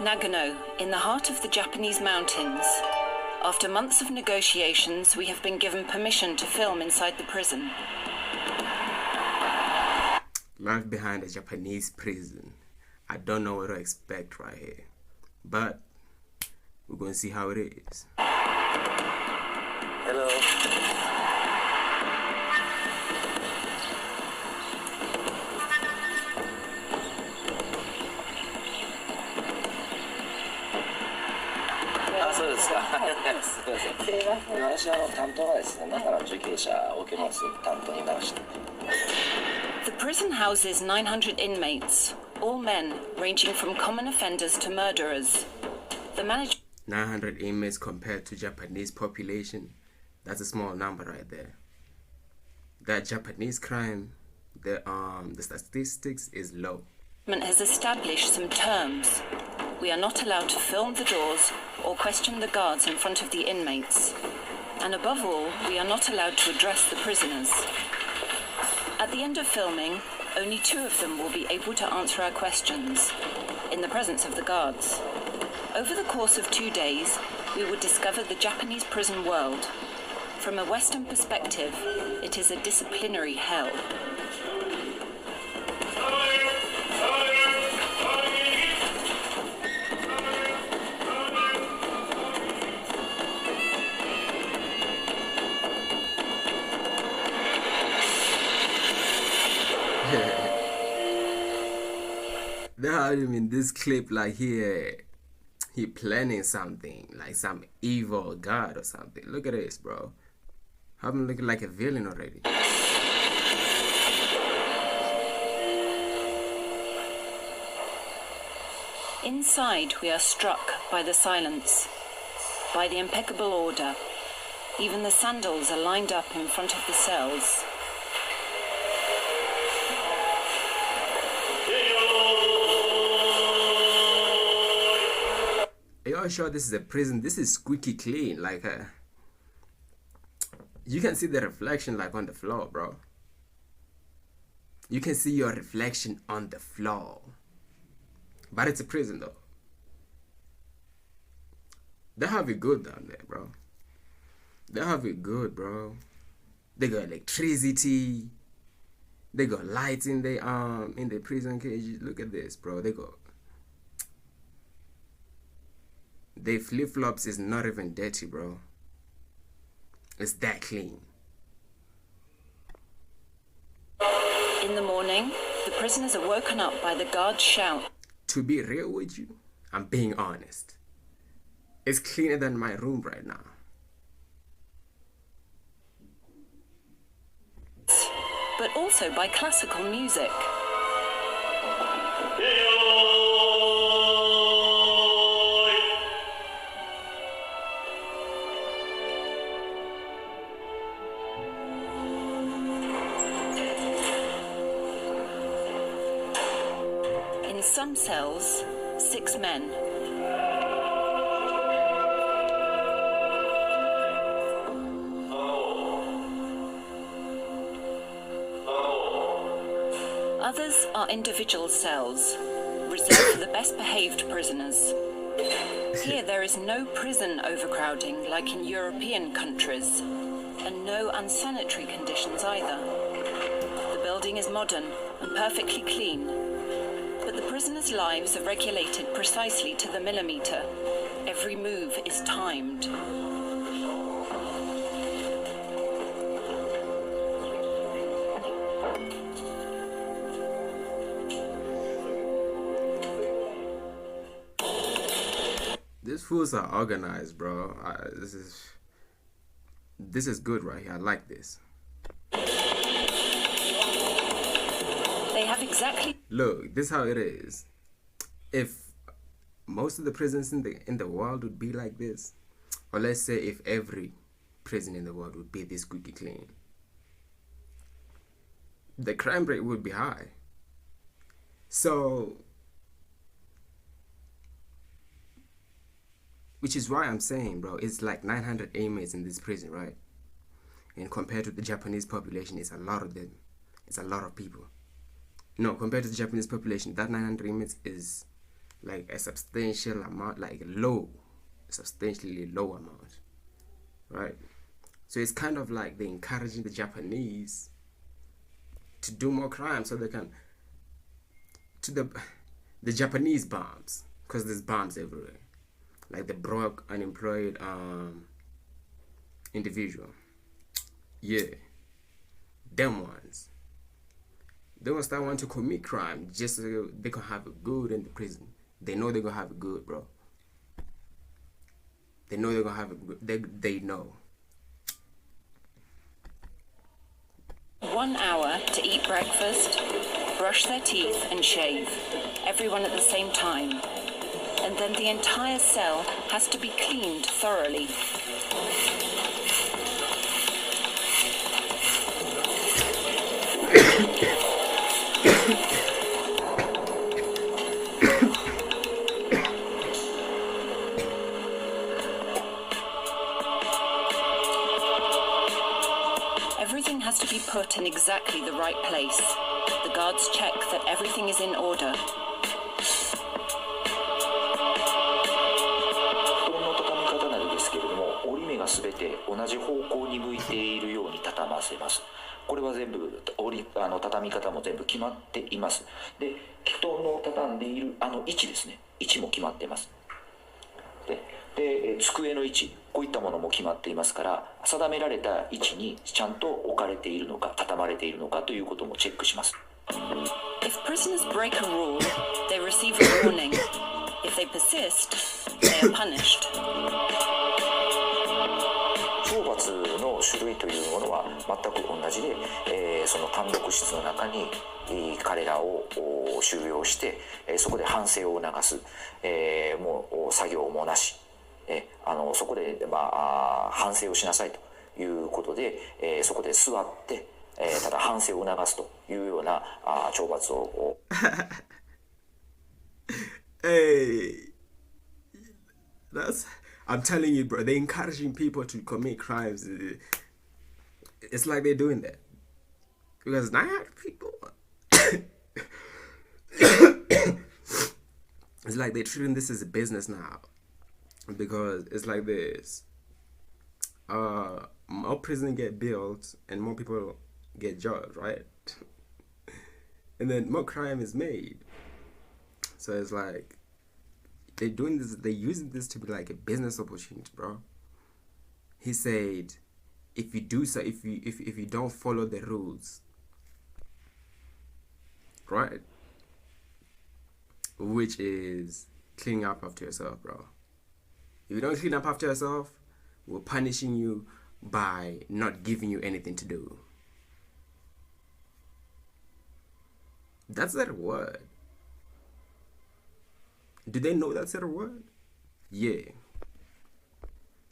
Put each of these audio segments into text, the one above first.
Nagano, in the heart of the Japanese mountains. After months of negotiations, we have been given permission to film inside the prison. Life behind a Japanese prison. I don't know what to expect right here, but we're going to see how it is. Hello. The prison houses 900 inmates, all men, ranging from common offenders to murderers. The manager 900 inmates compared to Japanese population, that's a small number right there. That Japanese crime, the statistics is low. has established some terms. We are not allowed to film the doors or question the guards in front of the inmates. And above all, we are not allowed to address the prisoners. At the end of filming, only 2 of them will be able to answer our questions, in the presence of the guards. Over the course of 2 days, we will discover the Japanese prison world. From a Western perspective, it is a disciplinary hell. Now, I mean, this clip, like he planning something, like some evil god or something. Look at this, bro. I'm looking like a villain already. Inside, we are struck by the silence, by the impeccable order. Even the sandals are lined up in front of the cells. Are you all sure this is a prison? This is squeaky clean. Like, you can see the reflection like on the floor, bro. You can see your reflection on the floor. But it's a prison though. They have it good down there, bro. They have it good, bro. They got electricity. They got lights in the prison cages. Look at this, bro. Their flip-flops is not even dirty, bro. It's that clean. In the morning, the prisoners are woken up by the guards' shout. To be real with you, I'm being honest. It's cleaner than my room right now. But also by classical music. In some cells, 6 men. Others are individual cells, reserved for the best behaved prisoners. Here there is no prison overcrowding like in European countries, and no unsanitary conditions either. The building is modern and perfectly clean, but the prisoners' lives are regulated precisely to the millimeter. Every move is timed. These fools are organized, bro. This is good right here. I like this. They have exactly. Look, this is how it is. If most of the prisons in the world would be like this, or let's say if every prison in the world would be this squeaky clean, the crime rate would be high. So, which is why I'm saying, bro, it's like 900 inmates in this prison, right? And compared to the Japanese population, it's a lot of them. It's a lot of people. No, compared to the Japanese population, that 900 inmates is like a substantial amount, like low, substantially low amount, right? So it's kind of like they're encouraging the Japanese to do more crime so they can, to the Japanese bombs, because there's bombs everywhere, like the broke unemployed individual, yeah, them ones, they will start wanting to commit crime just so they can have it good in the prison. They know they're gonna have it good, bro. They know they're gonna have it good. They know. 1 hour to eat breakfast, brush their teeth and shave, everyone at the same time. And then the entire cell has to be cleaned thoroughly. Everything has to be put in exactly the right place. The guards check that everything is in order. 布団の畳み方などですけれども、折り目がすべて同じ方向に向いているように畳ませます。これは全部畳み方も全部決まっています。で、布団の畳んでいる位置ですね。位置も決まっています。で、机の位置、こういったものも決まっていますから、定められた位置にちゃんと置かれているのか、畳まれているのかということもチェックします。If prisoners break a rule, they receive a warning. If they persist, they are punished. 懲罰の種類というものは全く同じで、その単独室の中に彼らを収容して、そこで反省を促す、もう作業もなし、そこで、反省をしなさいということで、そこで座って、ただ反省を促すというような懲罰を。Hey, I'm telling you, bro, they're encouraging people to commit crimes. It's like they're doing that. Because now people, it's like they're treating this as a business now. Because it's like this. More prisons get built and more people get jobs, right? And then more crime is made. So it's like they're doing this, they're using this to be like a business opportunity, bro. He said, if you do so, if you don't follow the rules, right? Which is cleaning up after yourself, bro. If you don't clean up after yourself, we're punishing you by not giving you anything to do. That's that word. Do they know that's a word? Yeah.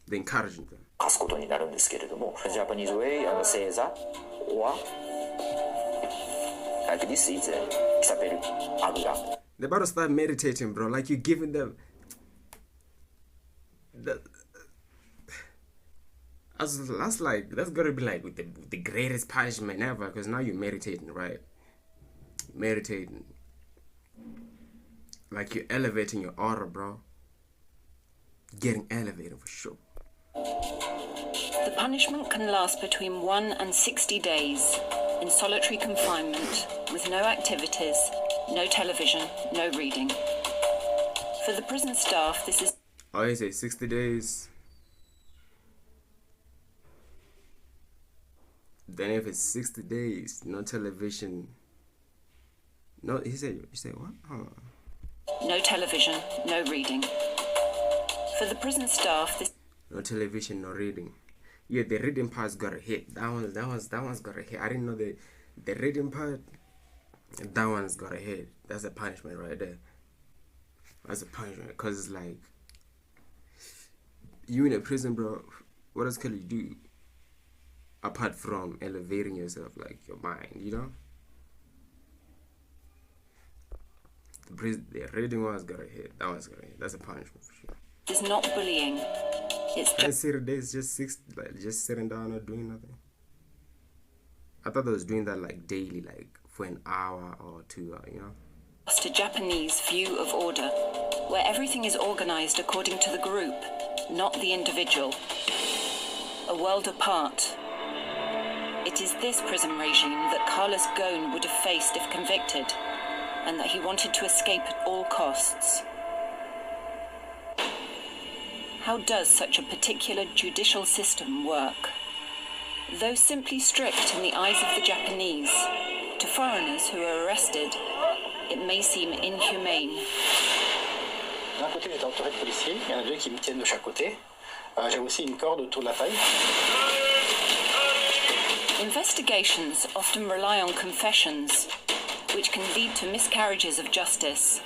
They're encouraging them. 課すことになるんですけれども、Japanese way正座 or like this is キサペルあぐら。They're about to start meditating, bro. Like you're giving them. That's gotta be like with the greatest punishment ever, because now you're meditating, right? Meditating. Like you're elevating your aura, bro. Getting elevated for sure. The punishment can last between 1 and 60 days in solitary confinement with no activities, no television, no reading. For the prison staff, this is... Oh, he said 60 days. Then if it's 60 days, no television. No, you said what? Oh. No television, no reading. For the prison staff, this... No television, no reading. Yeah, the reading part's got a hit. That one's got a hit. I didn't know the reading part. That one's got a hit. That's a punishment right there. That's a punishment, because it's like you in a prison, bro. What else can you do apart from elevating yourself, like your mind, you know? The reading one's got a hit. That one's got a hit. That's a punishment for sure. Is not bullying. It's just... 60 days, just sitting down or doing nothing. I thought I was doing that like daily, like for an hour or 2 hours, you know? a Japanese view of order, where everything is organized according to the group, not the individual. A world apart. It is this prison regime that Carlos Ghosn would have faced if convicted, and that he wanted to escape at all costs. How does such a particular judicial system work? Though simply strict in the eyes of the Japanese, to foreigners who are arrested, it may seem inhumane. D'un côté, les torturettes policiers, il y en a deux qui me tiennent de chaque côté. J'ai aussi une corde autour de la taille. Investigations often rely on confessions, which can lead to miscarriages of justice.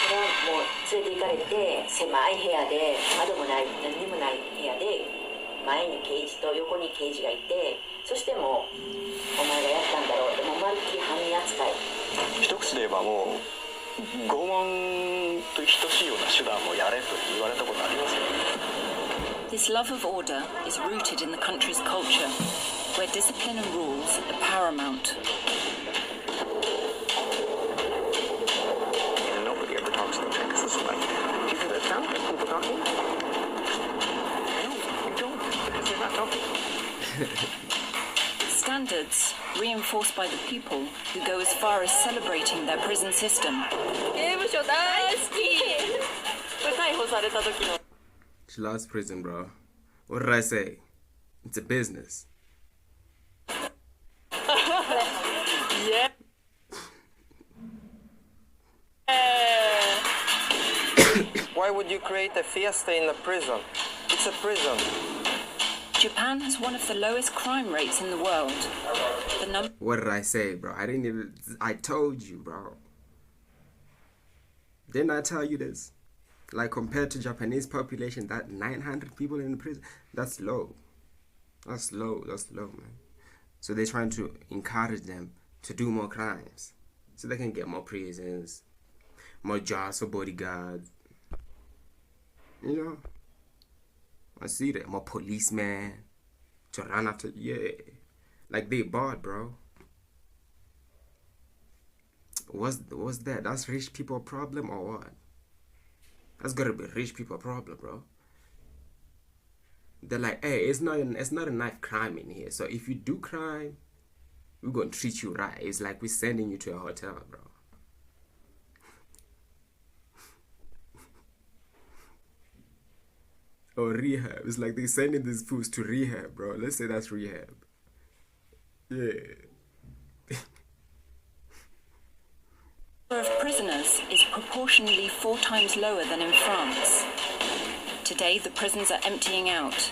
もう連れて行かれて狭い部屋で窓もない何にもない部屋で前に刑事と横に刑事がいてそしてもうお前がやったんだろうってもうまるっきり犯人扱い一口で言えばもう拷問と等しいような手段をやれと言われたことありますよね。 This love of order is rooted in the country's culture, where discipline and rules are paramount. And nobody ever talks in Texas like that. Do you hear that sound? People talking? No, you don't, because they're not talking. Standards reinforced by the people who go as far as celebrating their prison system. 刑務所大好き。これ逮捕された時の。 She loves prison, bro. What did I say? It's a business. Yeah. Why would you create a fiesta in a prison? It's a prison. Japan has one of the lowest crime rates in the world. The What did I say, bro? I told you, bro. Didn't I tell you this? Like, compared to Japanese population, that 900 people in the prison, that's low. That's low, man. So they're trying to encourage them to do more crimes. So they can get more prisons, more jobs for bodyguards. You know? I see that. More policemen to run after, yeah. Like, they bought, bro. What's that? That's rich people problem or what? That's gotta be rich people problem, bro. They're like, hey, it's not a knife crime in here. So if you do crime, we're gonna treat you right. It's like we're sending you to a hotel, bro. Or rehab. It's like they're sending these fools to rehab, bro. Let's say that's rehab. Yeah. The number of prisoners is proportionally 4 times lower than in France. Today, the prisons are emptying out,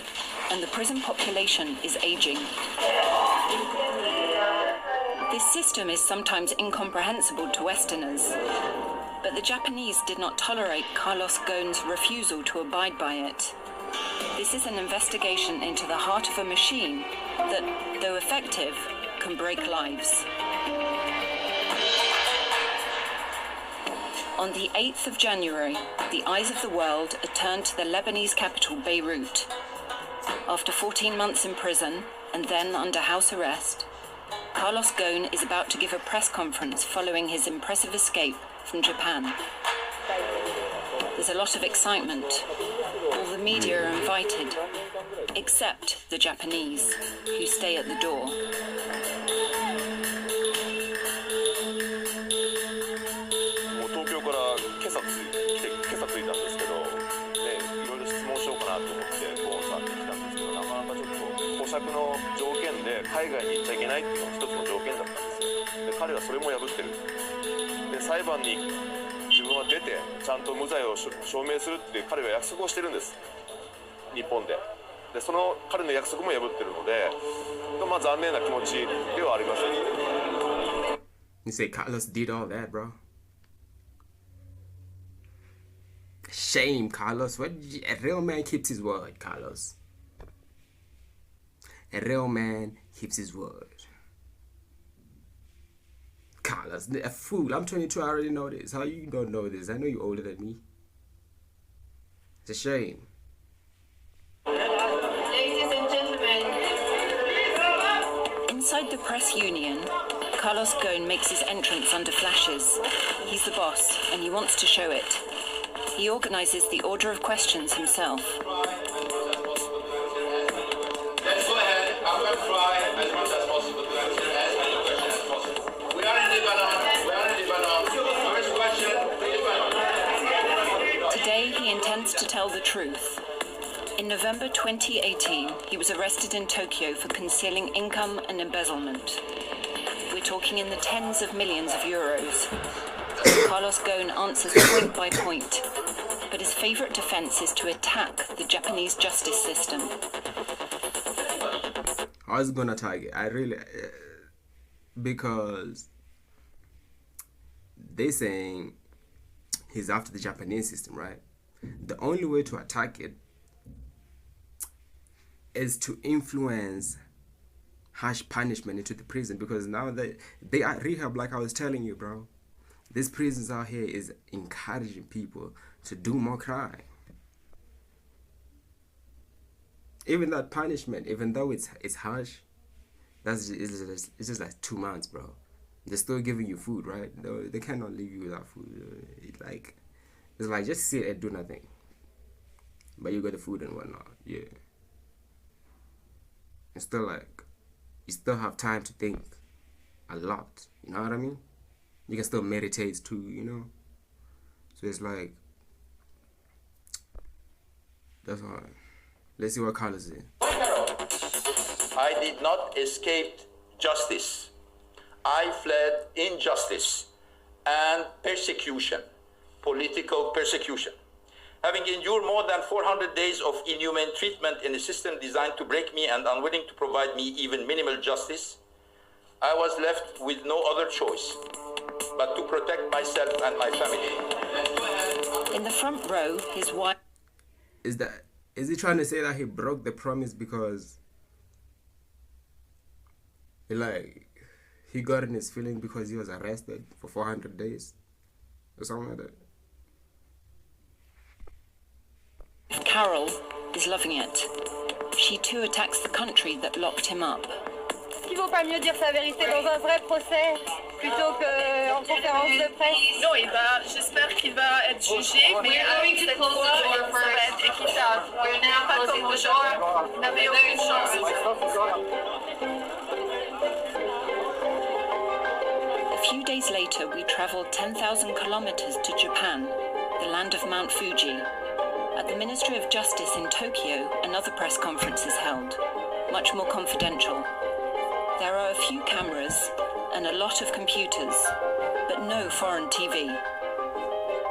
and the prison population is aging. This system is sometimes incomprehensible to Westerners, but the Japanese did not tolerate Carlos Ghosn's refusal to abide by it. This is an investigation into the heart of a machine that, though effective, can break lives. On the 8th of January, the eyes of the world are turned to the Lebanese capital, Beirut. After 14 months in prison and then under house arrest, Carlos Ghosn is about to give a press conference following his impressive escape from Japan. There's a lot of excitement. All the media are invited, except the Japanese, who stay at the door. 今朝着いたんですけど、ね、いろいろ質問しようかなと思ってこうさって来たんですけど、なかなかちょっと保釈の条件で海外に行っちゃいけないっていうのが一つの条件だったんですよ。で、彼はそれも破ってる。で、裁判に自分は出てちゃんと無罪を証明するって彼は約束をしてるんです。日本で。で、その彼の約束も破ってるので、まあ残念な気持ちではあります。You say Carlos did all that, bro? Shame, Carlos. A real man keeps his word, Carlos. A real man keeps his word. Carlos, a fool. I'm 22. I already know this. How you don't know this? I know you're older than me. It's a shame. Ladies and gentlemen. Inside the press union, Carlos Ghosn makes his entrance under flashes. He's the boss, and he wants to show it. He organizes the order of questions himself. Let's go ahead. I'm going to try as much as possible to answer as many questions as possible. We are in Lebanon. First question, Lebanon. Today, he intends to tell the truth. In November 2018, he was arrested in Tokyo for concealing income and embezzlement. We're talking in the tens of millions of euros. Carlos Ghosn answers point by point, but his favorite defense is to attack the Japanese justice system. I was gonna attack it. I really, because they saying he's after the Japanese system, right? The only way to attack it is to influence harsh punishment into the prison, because now they are rehab, like I was telling you, bro. These prisons out here is encouraging people to do more crime. Even that punishment, even though it's harsh, it's just like 2 months, bro. They're still giving you food, right? They cannot leave you without food. It's like just sit and do nothing, but you got the food and whatnot. Yeah. It's still like you still have time to think a lot. You know what I mean? You can still meditate too, you know? So it's like, that's all. Let's see what Carlos is. I did not escape justice. I fled injustice and persecution, political persecution. Having endured more than 400 days of inhumane treatment in a system designed to break me and unwilling to provide me even minimal justice, I was left with no other choice but to protect myself and my family. In the front row, his wife... Is he trying to say that he broke the promise because he got in his feeling because he was arrested for 400 days or something like that? Carol is loving it. She too attacks the country that locked him up. Est-ce qu'il vaut pas mieux dire sa vérité dans un vrai procès plutôt qu'en conférence de presse? Non, j'espère qu'il va être jugé, mais avec cette fois, ça va être équitable. Pas comme aujourd'hui, il n'avait aucune chance. A few days later, we traveled 10,000 kilometers to Japan, the land of Mount Fuji. At the Ministry of Justice in Tokyo, another press conference is held, much more confidential. There are a few cameras and a lot of computers, but no foreign TV.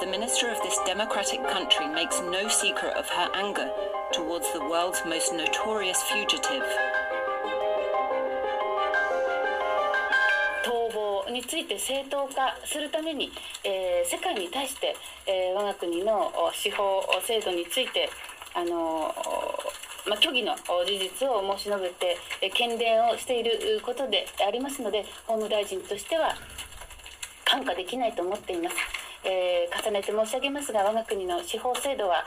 The minister of this democratic country makes no secret of her anger towards the world's most notorious fugitive. 逃亡について正当化するために、世界に対して、我が国の司法制度について虚偽の事実を申し述べて喧伝をしていることでありますので、法務大臣としては看過できないと思っています。重ねて申し上げますが、我が国の司法制度は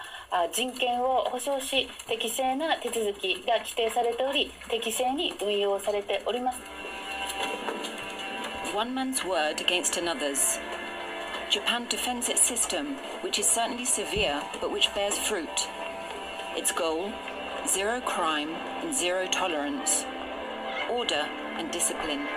人権を保障し、適正な手続きが規定されており、適正に運用されております。One man's word against another's. Japan defends its system, which is certainly severe, but which bears fruit. Its goal: zero crime and zero tolerance. Order and discipline.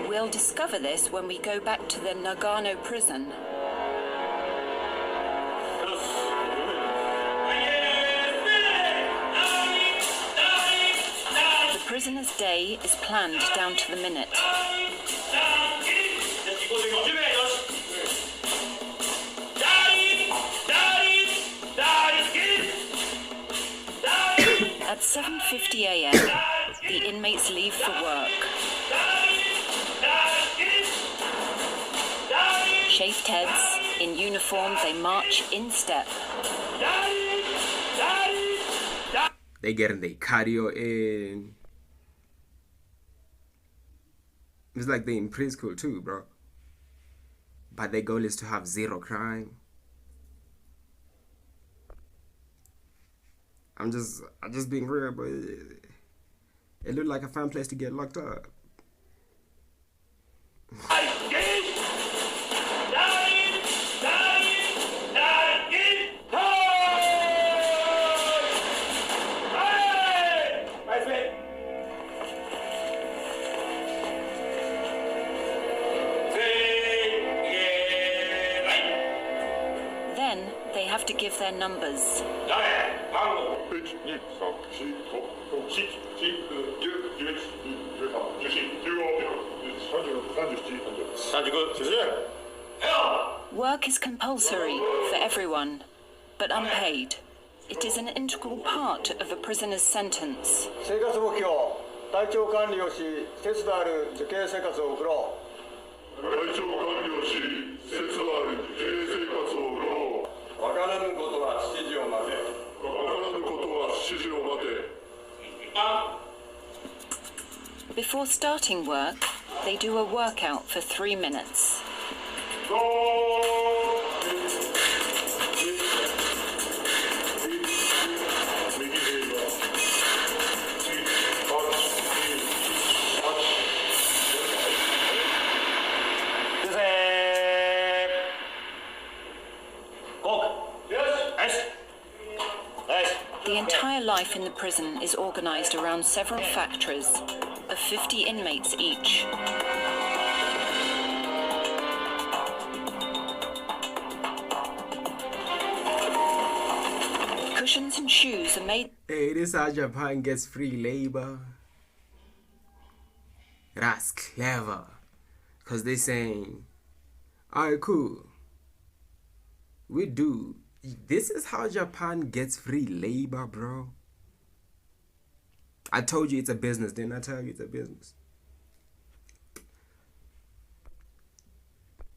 We'll discover this when we go back to the Nagano prison. The prisoner's day is planned down to the minute. At 7:50 a.m., the inmates leave for work. Shaved heads, in uniform, they march in step. They getting their cardio in. It's like they in preschool too, bro. But their goal is to have zero crime. I'm just being real, but it looked like a fun place to get locked up. Then they have to give their numbers. Work is compulsory for everyone, but unpaid. It is an integral part of a prisoner's sentence. 生活目標、体調管理をし、節度ある受刑生活を送ろう。体調管理をし、節度ある受刑生活を送ろう。わからぬことは指示を待て。わからぬことは指示を待て。Before starting work, they do a workout for 3 minutes. The entire life in the prison is organized around several factories of 50 inmates each. Cushions and shoes are made. Hey, this is how Japan gets free labor. That's clever. Because they saying, alright, cool. We do. This is how Japan gets free labor, bro. I told you it's a business. Didn't I tell you it's a business?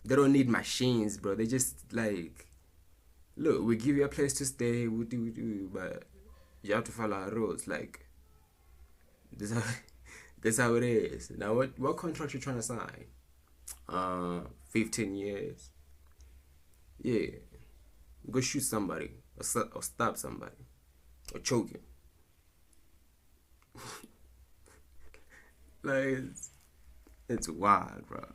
They don't need machines, bro. They just like, look, we give you a place to stay, we do, but you have to follow our rules. Like, this how it is. Now, what contract you trying to sign? 15 years. Yeah. Go shoot somebody, or stab somebody, or choke him. Like, it's wild, bro.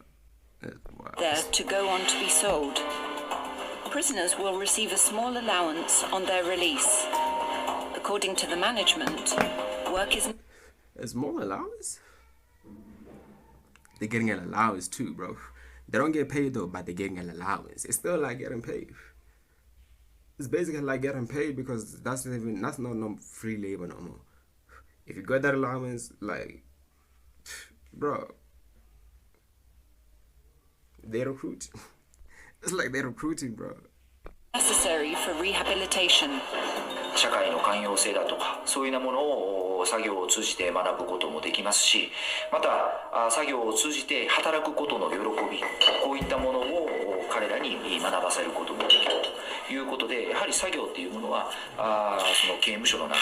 It's wild. There to go on to be sold. Prisoners will receive a small allowance on their release. According to the management, work is... A small allowance? They're getting an allowance too, bro. They don't get paid though, but they're getting an allowance. It's still like getting paid. It's basically like getting paid because that's not no free labor no more. If you got that allowance, like, bro, they recruit. It's like they're recruiting, bro. Necessary for rehabilitation. 社会の寛容性だとかそういうようなものを作業を通じて学ぶこともできますし、また作業を通じて働くことの喜び、こういったものを彼らに学ばせることもできるということで、やはり作業っていうものはその刑務所の中で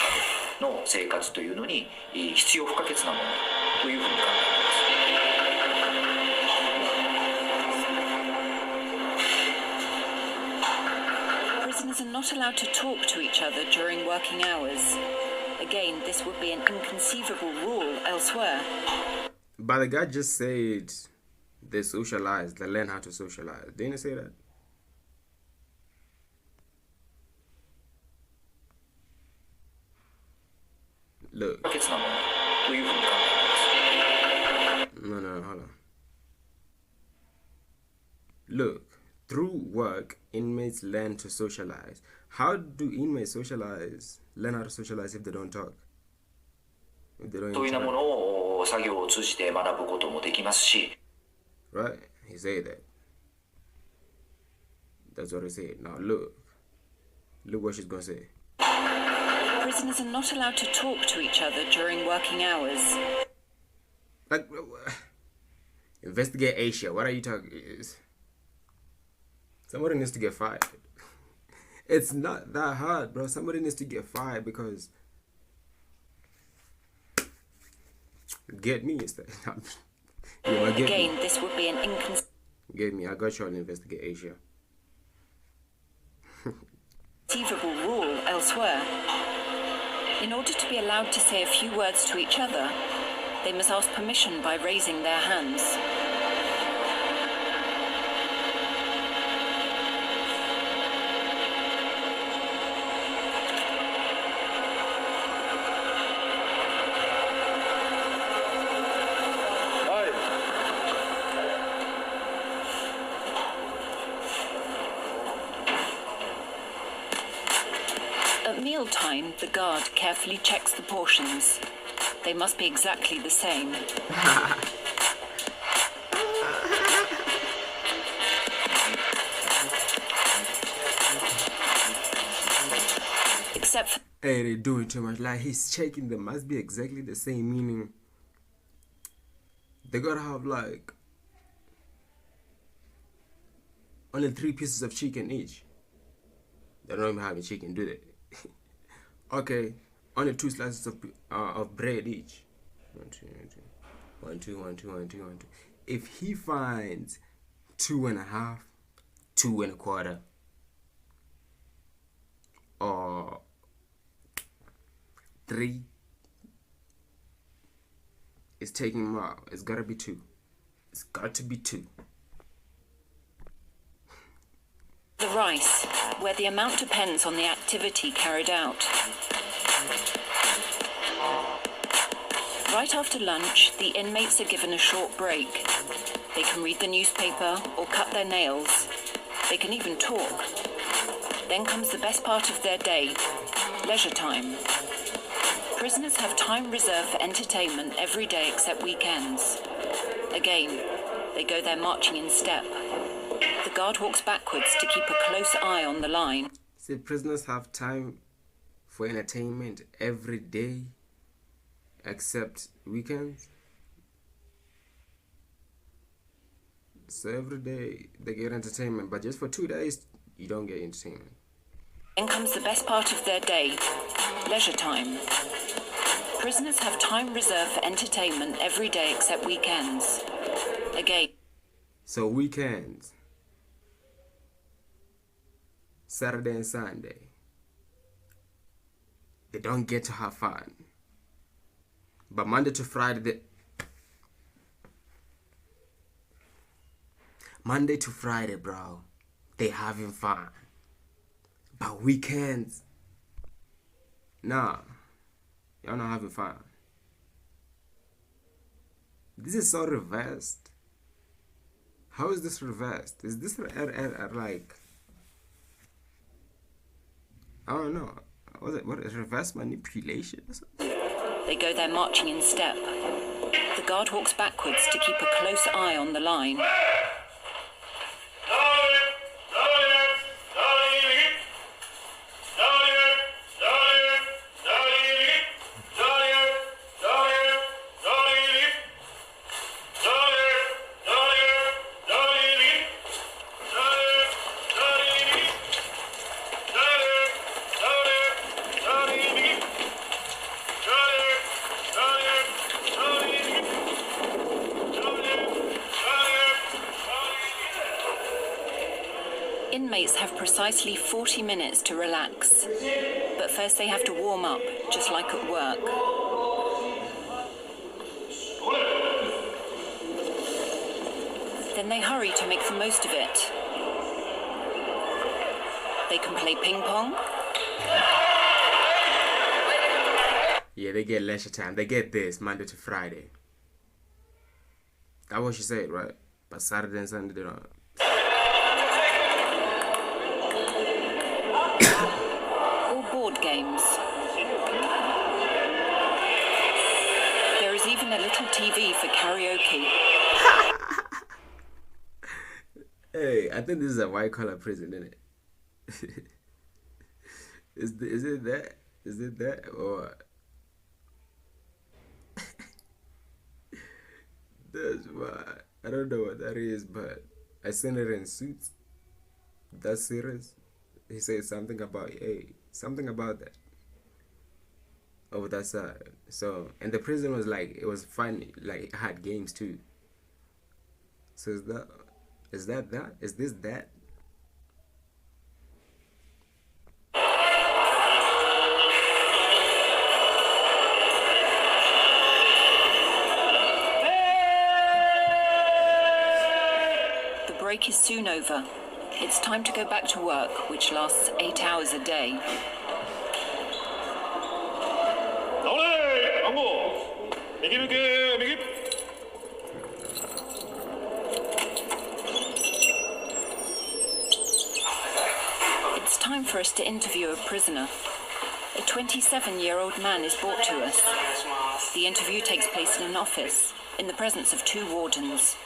の生活というのに必要不可欠なものというふうに考えています。Prisoners are not allowed to talk to each other during working hours. Again, this would be an inconceivable rule elsewhere. But the guy just said they socialize, they learn how to socialize. Didn't he say that? Look. No, hold on. Look. Through work, inmates learn to socialize. How do inmates socialize? Learn how to socialize if they don't talk? If they don't Right? He said that. That's what he said. Now look. Look what she's gonna say. Prisoners are not allowed to talk to each other during working hours. Like, investigate Asia. What are you talking? Somebody needs to get fired. It's not that hard, bro. Somebody needs to get fired because get me instead. Again, this would be an Get me. I got you on investigate Asia. Conceivable rule elsewhere. In order to be allowed to say a few words to each other, they must ask permission by raising their hands. At mealtime, the guard carefully checks the portions. They must be exactly the same. Except for... Hey, they're doing too much. Like, he's checking them. Must be exactly the same, meaning they gotta have like only 3 pieces of chicken each. They don't even have chicken, do they? Okay, only 2 slices of bread each. 1, 2, 1, 2, 1, 2, 1, 2, 1, 2. If he finds 2.5, 2 1/4, or 3, it's taking him out. It's gotta be 2. It's got to be 2. The rice, where the amount depends on the activity carried out. Right after lunch, the inmates are given a short break. They can read the newspaper or cut their nails. They can even talk. Then comes the best part of their day, leisure time. Prisoners have time reserved for entertainment every day except weekends. Again, they go there marching in step. The guard walks backwards to keep a close eye on the line. See, prisoners have time for entertainment every day except weekends. So every day they get entertainment, but just for 2 days you don't get entertainment. Then comes the best part of their day, leisure time. Prisoners have time reserved for entertainment every day except weekends. Again. So weekends, Saturday and Sunday, they don't get to have fun. But Monday to Friday, bro, they having fun. But weekends, nah, y'all not having fun. This is so reversed. How is this reversed? Is this like, I don't know. What is reverse manipulation or something? They go there marching in step. The guard walks backwards to keep a close eye on the line. Inmates have precisely 40 minutes to relax. But first they have to warm up, just like at work. Then they hurry to make the most of it. They can play ping pong. Yeah, they get leisure time. They get this Monday to Friday. That's what she said, right? But Saturday and Sunday they don't. Or board games. There is even a little TV for karaoke. Hey, I think this is a white collar prison, isn't it? Is it that? Is it that? Or that's why I don't know what that is, but I seen it in Suits. That's serious. He said something about something about that over that side. So, and the prison was like, it was funny, like it had games too. So is that is this that? break is soon over. It's time to go back to work, which lasts 8 hours a day. It's time for us to interview a prisoner. A 27-year-old man is brought to us. The interview takes place in an office, in the presence of 2 wardens.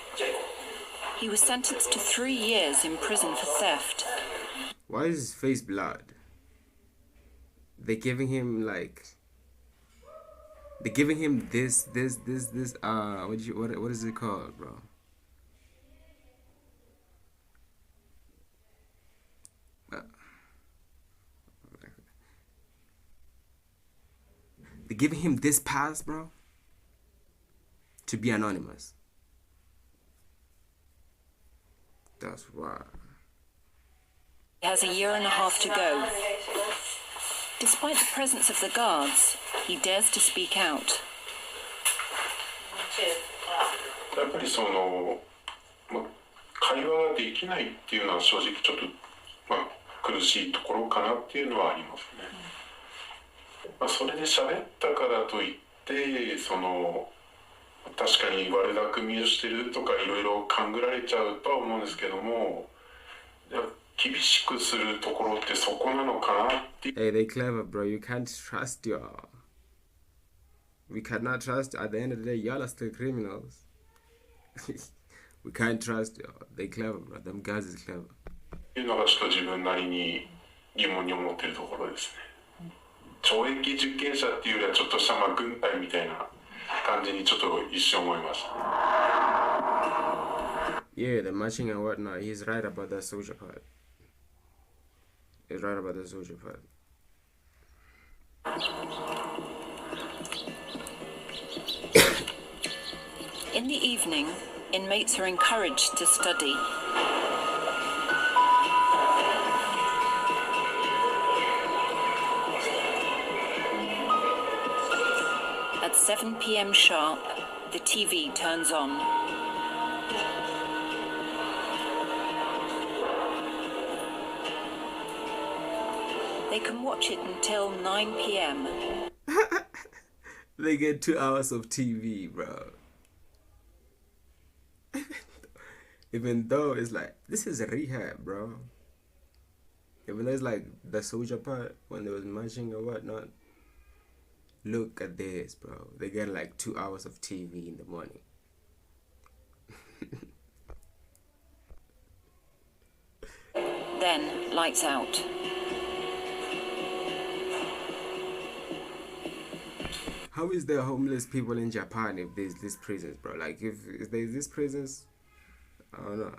He was sentenced to 3 years in prison for theft. Why is his face blood? They're giving him this what is it called, bro? They're giving him this pass, bro, to be anonymous. That's why. He has a year and a half to go. Despite the presence of the guards, he dares to speak out. やっぱりその、会話ができないっていうのは正直ちょっと、苦しいところかなっていうのはありますね。それで喋ったからといってその確かに悪巧みをしてるとかいろいろ勘ぐられちゃうとは思うんですけども、厳しくするところってそこなのかなって。Hey, they clever, bro. You can't trust y'all. We cannot trust. At the end of the day, y'all are still criminals. We can't trust y'all. They clever, bro. Them guys is clever. っていうのがちょっと自分なりに疑問に思ってるところですね。懲役実験者っていうよりはちょっとした軍隊みたいな感じにちょっと一瞬思いました。Yeah, the marching and whatnot. He's right about that soldier part. He's right about the soldier part. In the evening, inmates are encouraged to study. At 7 p.m. sharp, the TV turns on. They can watch it until 9 p.m. They get 2 hours of TV, bro. Even though it's like, this is a rehab, bro. Even though it's like the soldier part, when they was marching or whatnot. Look at this, bro. They get like 2 hours of TV in the morning. Then, lights out. How is there homeless people in Japan if there's these prisons, bro? Like, if there's these prisons, I don't know.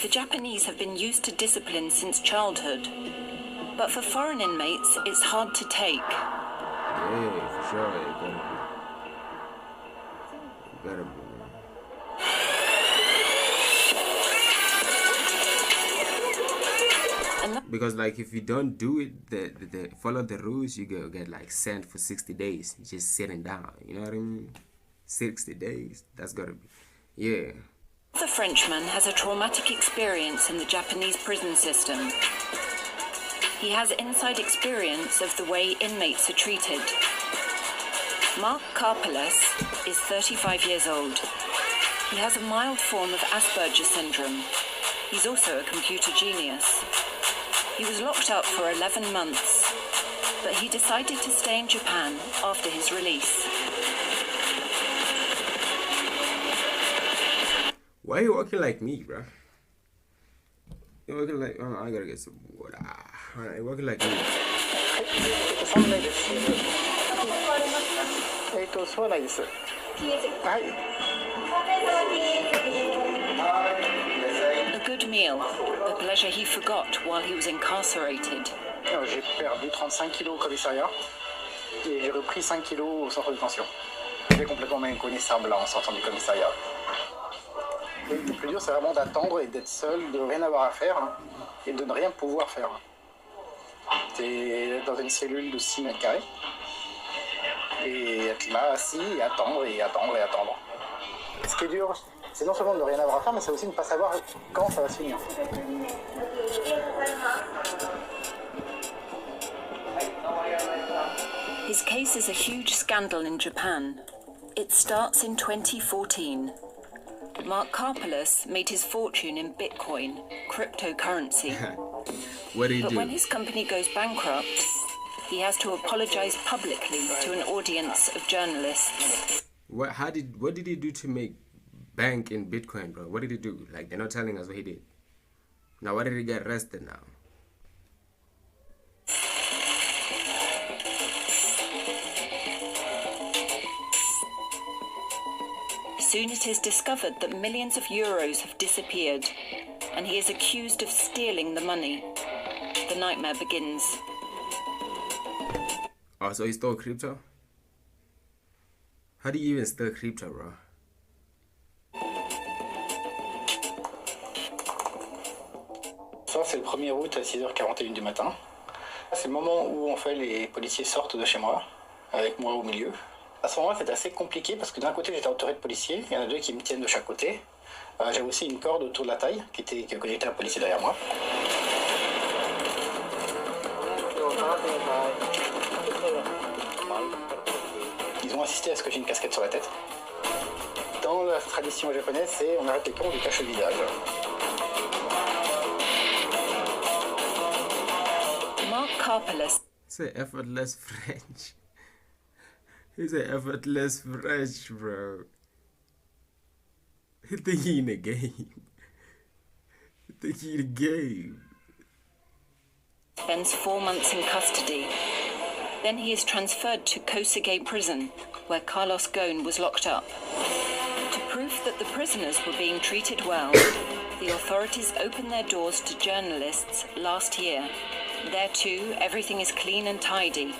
The Japanese have been used to discipline since childhood. But for foreign inmates, it's hard to take. Yeah, for sure. You gotta be. Because like if you don't do it, the follow the rules, you get like sent for 60 days, just sitting down. You know what I mean? 60 days. That's gotta be, yeah. The Frenchman has a traumatic experience in the Japanese prison system. He has inside experience of the way inmates are treated. Mark Karpeles is 35 years old. He has a mild form of Asperger syndrome. He's also a computer genius. He was locked up for 11 months, but he decided to stay in Japan after his release. Why are you walking like me, bro? You're walking like, oh, I gotta get some water. Alright, you're walking like me. A good meal, a pleasure he forgot while he was incarcerated. J'ai perdu 35 kilos au commissariat et j'ai repris 5 kilos au centre de détention. J'étais complètement méconnaissable en sortant du commissariat. Le plus dur, c'est vraiment d'attendre et d'être seul, de rien avoir à faire et de ne rien pouvoir faire. T'es dans une cellule de 6 mètres carrés et être là assis et attendre et attendre et attendre. Ce qui est dur, C'est non seulement de ne rien avoir à faire, mais c'est aussi de ne pas savoir quand ça va se finir. His case is a huge scandal in Japan. It starts in 2014. Mark Karpeles made his fortune in Bitcoin, cryptocurrency. What did he But do? when his company goes bankrupt, he has to apologize publicly to an audience of journalists. What did he do to make bank in Bitcoin, bro? What did he do? Like, they're not telling us what he did. Now, why did he get arrested now? Soon it is discovered that millions of euros have disappeared, and he is accused of stealing the money. The nightmare begins. Oh, so he stole crypto? How do you even steal crypto, bro? Ça, c'est le 1er août à 6h41 du matin. C'est le moment où en fait les policiers sortent de chez moi, avec moi au milieu. À ce moment-là, c'est assez compliqué parce que d'un côté, j'étais entouré de policiers, il y en a 2 qui me tiennent de chaque côté. J'avais aussi une corde autour de la taille qui connectait un policier derrière moi. Ils ont insisté à ce que j'ai une casquette sur la tête. Dans la tradition japonaise, c'est on arrête les cons, on lui cache le visage. Mark Karpeles. Say effortless French. He said effortless French, bro. He think he in a game. He think he in a game. Spends 4 months in custody. Then he is transferred to Kosuge prison, where Carlos Ghosn was locked up. To prove that the prisoners were being treated well, the authorities opened their doors to journalists last year. There too, everything is clean and tidy.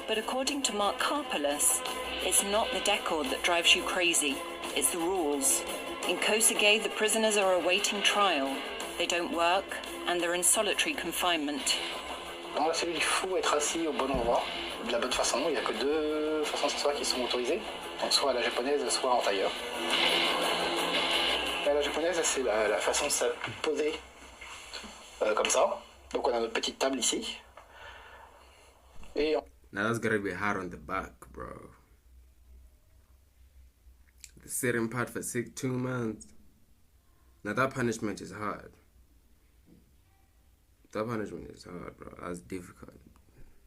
But according to Mark Karpeles, it's not the decor that drives you crazy, it's the rules. In Kosuge, the prisoners are awaiting trial. They don't work, and they're in solitary confinement. Dans la cellule, il faut être assis au bon endroit, de la bonne façon. Il n'y a que 2 façons de s'asseoir qui sont autorisées, donc soit à la japonaise, soit en tailleur. À la japonaise, c'est la façon de se poser comme ça. Donc on a notre petite table ici. Et Now that's gotta be hard on the back, bro. The sitting part for 2 months. Now that punishment is hard. That punishment is hard, bro. That's difficult.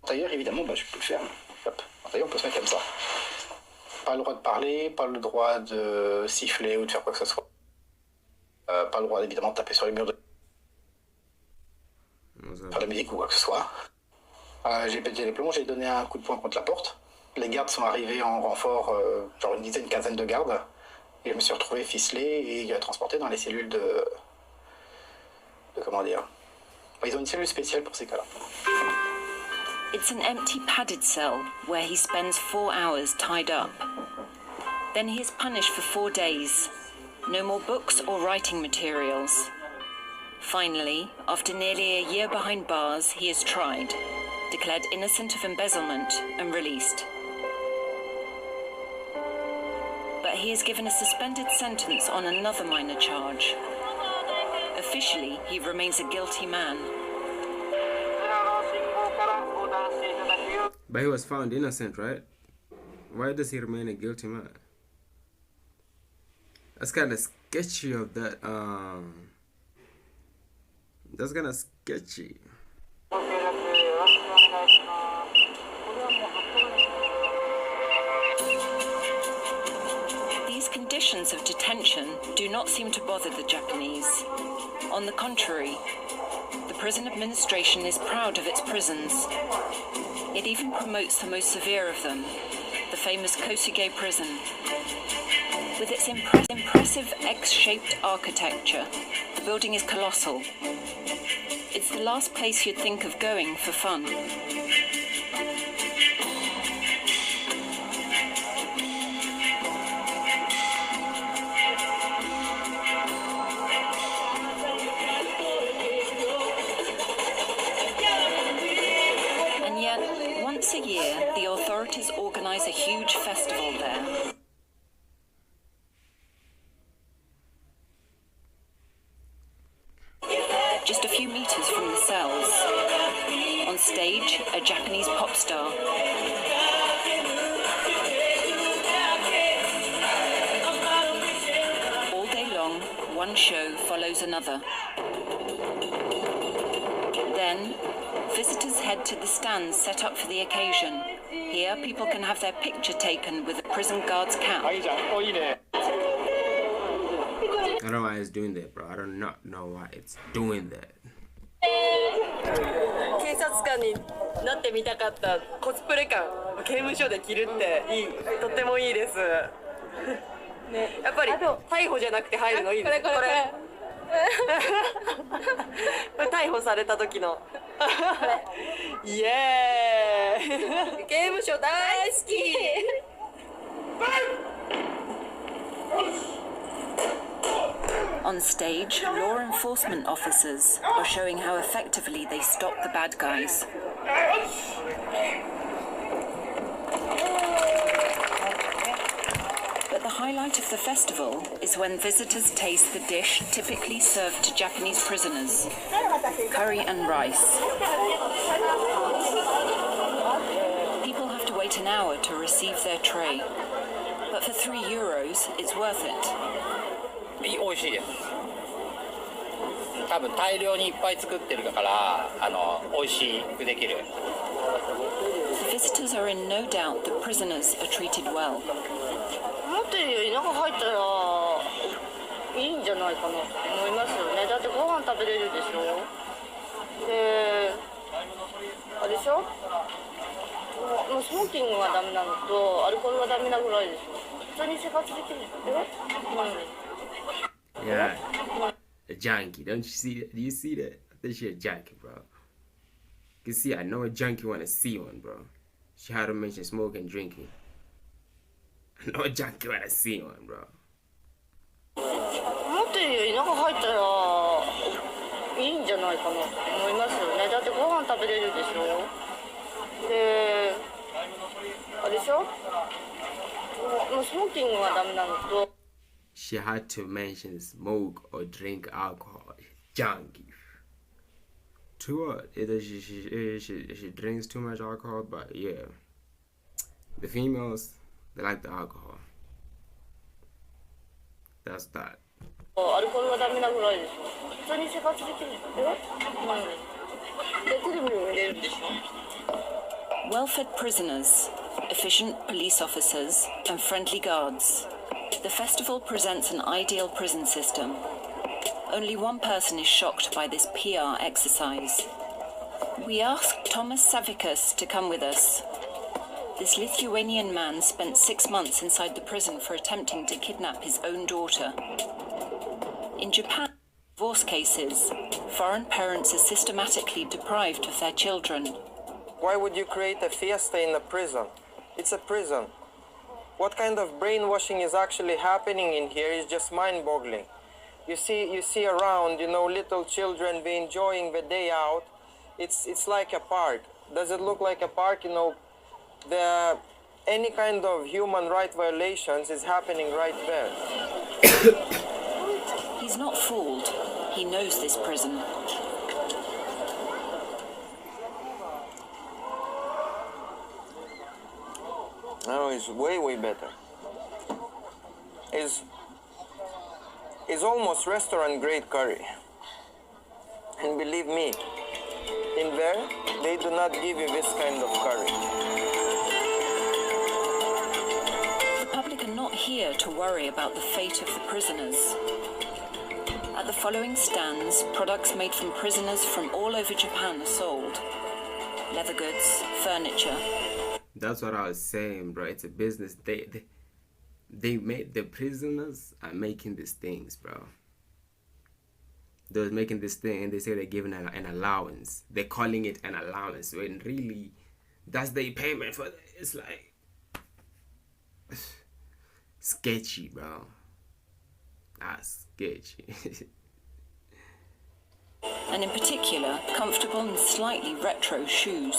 en tailleur, évidemment, je peux le faire. Hop. En tailleur, on peut se mettre comme ça. Pas le droit de parler, pas le droit de siffler ou de faire quoi que ce soit. Pas le droit, évidemment, de taper sur les murs, de faire de la musique ou quoi que ce soit. J'ai pété les plombs, j'ai donné un coup de poing contre la porte. Les gardes sont arrivés en renfort, genre une quinzaine de gardes. Et je me suis retrouvé ficelé et transporté dans les cellules de comment dire. Ils ont une cellule spéciale pour ces cas-là. It's an empty padded cell where he spends 4 hours tied up. Then he is punished for 4 days. No more books or writing materials. Finally, after nearly a year behind bars, he is tried, declared innocent of embezzlement and released. But he is given a suspended sentence on another minor charge. Officially, he remains a guilty man. But he was found innocent, right? Why does he remain a guilty man? That's kind of sketchy of that. That's kind of sketchy. These conditions of detention do not seem to bother the Japanese. On the contrary, the prison administration is proud of its prisons. It even promotes the most severe of them, the famous Kosuge prison. With its impressive X-shaped architecture, the building is colossal. It's the last place you'd think of going for fun. And yet, once a year, the authorities organize a huge festival there. one show follows another. Then, visitors head to the stands set up for the occasion. Here, people can have their picture taken with a prison guard's cap. I don't know why it's doing that, bro. I do not know why it's doing that. 警察官になってみたかったコスプレ感刑務所で着るってとってもいいです。ね、やっぱり逮捕じゃなくて入るのいいです。これ逮捕された時のイエーイ刑務所大好き。On stage, law enforcement officers are showing how effectively they stop the bad guys. But the highlight of the festival is when visitors taste the dish typically served to Japanese prisoners, curry and rice. People have to wait an hour to receive their tray, but for €3, it's worth it. 美味しいです。多分大量にいっぱい作ってるから美味しくできる。The visitors are in no doubt that prisoners are treated well. 思ってるより中入ったらいいんじゃないかなと思いますよね。だってご飯食べれるでしょ。で、あれでしょ。もうスモーキングがダメなのとアルコールがダメなぐらいです。普通に生活できる。Yeah, a junkie. Don't you see that? Do you see that? I think she a junkie, bro. You can see, I know a junkie wanna see one, bro. She had to mention smoking and drinking. I know a junkie wanna see one, bro. 思ってるより中入ったらいいんじゃないかなと思いますよね。だってご飯食べれるでしょ。で、あれでしょ。もうスモーキングがダメなのと。She had to mention smoke or drink alcohol. Junkie. To what? Either she drinks too much alcohol, but yeah. The females, they like the alcohol. That's that. アルコールがダメなぐらいです。普通に生活できる。で、テレビも見れるでしょ。Well-fed prisoners, efficient police officers, and friendly guards. The festival presents an ideal prison system. Only one person is shocked by this PR exercise. We asked Thomas Savikas to come with us. This Lithuanian man spent 6 months inside the prison for attempting to kidnap his own daughter. In Japan, divorce cases, foreign parents are systematically deprived of their children. Why would you create a fiesta in a prison? It's a prison. What kind of brainwashing is actually happening in here is just mind-boggling. You see around, little children be enjoying the day out. It's like a park. Does it look like a park? Any kind of human right violations is happening right there. He's not fooled. He knows this prison. No, it's way better. It's almost restaurant-grade curry. And believe me, in there, they do not give you this kind of curry. The public are not here to worry about the fate of the prisoners. At the following stands, products made from prisoners from all over Japan are sold. Leather goods, furniture. That's what I was saying, bro. It's a business. They made the prisoners are making these things, bro. They're making this thing and they say they're giving an allowance. They're calling it an allowance when really that's their payment for it. It's like sketchy, bro. That's sketchy. And in particular, comfortable and slightly retro shoes.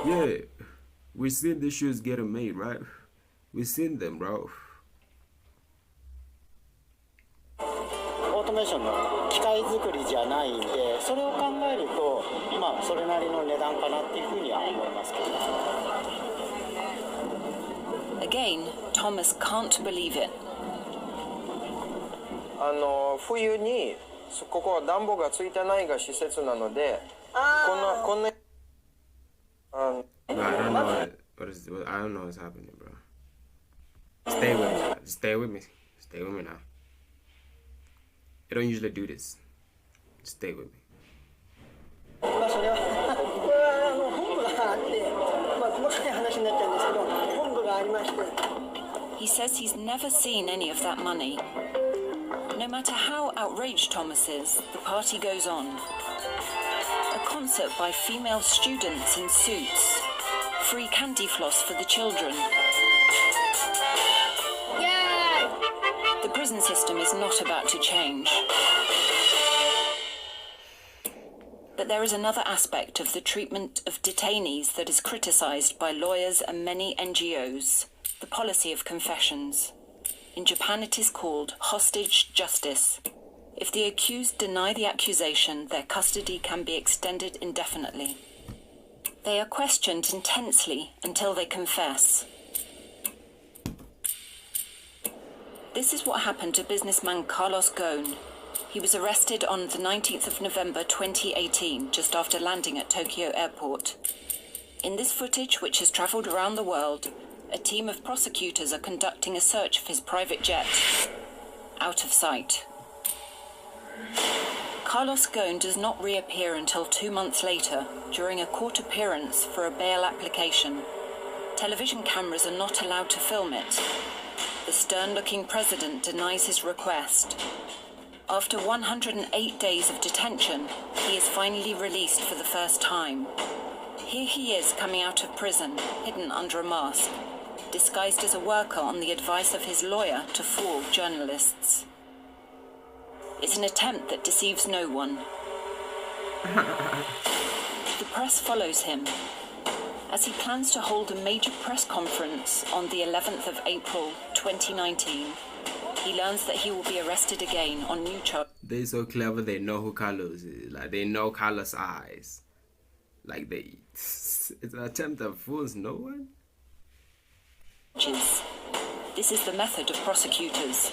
Yeah, we've seen these shoes getting made, right? We've seen them, bro. オートメーションの機械作りじゃないんで、それを考えると、それなりの値段かなっていうふうには思いますけど。Again, Thomas can't believe it. 冬にここは暖房がついてないが施設なので、こんな I don't know I don't know what's happening, bro. Stay with me. Just stay with me. Stay with me now. I don't usually do this. Just stay with me. まあそれはこれは本部があって、まあ細かい話になっちゃうんですけど、本部がありまして。He says he's never seen any of that money. No matter how outraged Thomas is, the party goes on. A concert by female students in suits. Free candy floss for the children. Yay! The prison system is not about to change. But there is another aspect of the treatment of detainees that is criticised by lawyers and many NGOs, the policy of confessions. In Japan it is called hostage justice. If the accused deny the accusation, their custody can be extended indefinitely. They are questioned intensely until they confess. This is what happened to businessman Carlos Ghosn. He was arrested on the 19th of November 2018, just after landing at Tokyo Airport. In this footage, which has travelled around the world, a team of prosecutors are conducting a search of his private jet. Out of sight. Carlos Ghosn does not reappear until 2 months later, during a court appearance for a bail application. Television cameras are not allowed to film it. The stern-looking president denies his request. After 108 days of detention, he is finally released for the first time. Here he is coming out of prison, hidden under a mask, disguised as a worker on the advice of his lawyer to fool journalists. It's an attempt that deceives no one. The press follows him. As he plans to hold a major press conference on the 11th of April 2019, he learns that he will be arrested again on new charges. They're so clever, they know who Carlos is. Like, they know Carlos' eyes. Like, it's an attempt that fools no one. This is the method of prosecutors.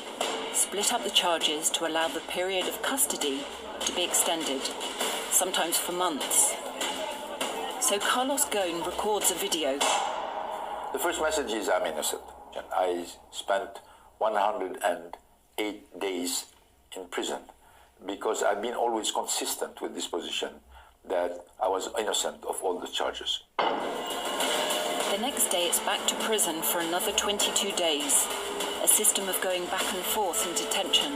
Split up the charges to allow the period of custody to be extended, sometimes for months. So Carlos Ghosn records a video. The first message is I'm innocent. I spent 108 days in prison because I've been always consistent with this position that I was innocent of all the charges. The next day it's back to prison for another 22 days, a system of going back and forth in detention,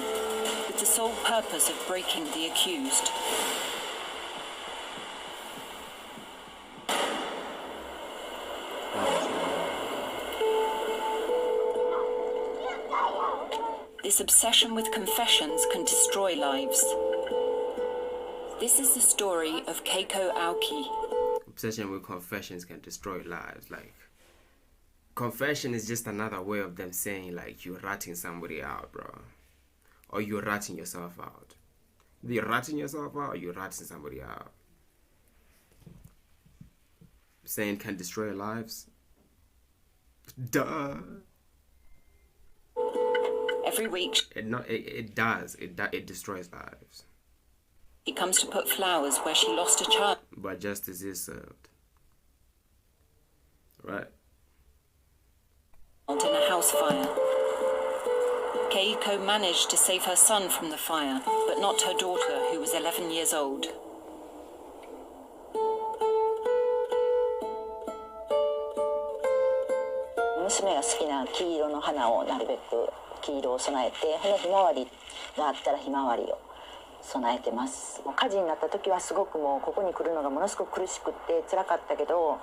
with the sole purpose of breaking the accused. This obsession with confessions can destroy lives. This is the story of Keiko Aoki. Obsession with confessions can destroy lives. Like, confession is just another way of them saying, like, you're ratting somebody out, bro. Or you're ratting yourself out. Either you're ratting yourself out or you're ratting somebody out. Saying can destroy lives. Duh. Every week, it does. It destroys lives. He comes to put flowers where she lost a child. But justice is served. Right. In a house fire. Keiko managed to save her son from the fire, but not her daughter, who was 11 years old. 娘が好きな黄色の花をなるべく黄色を備えて、このひまわりがあったらひまわりを備えてます。火事になった時はすごくもうここに来るのがものすごく苦しくって辛かったけど、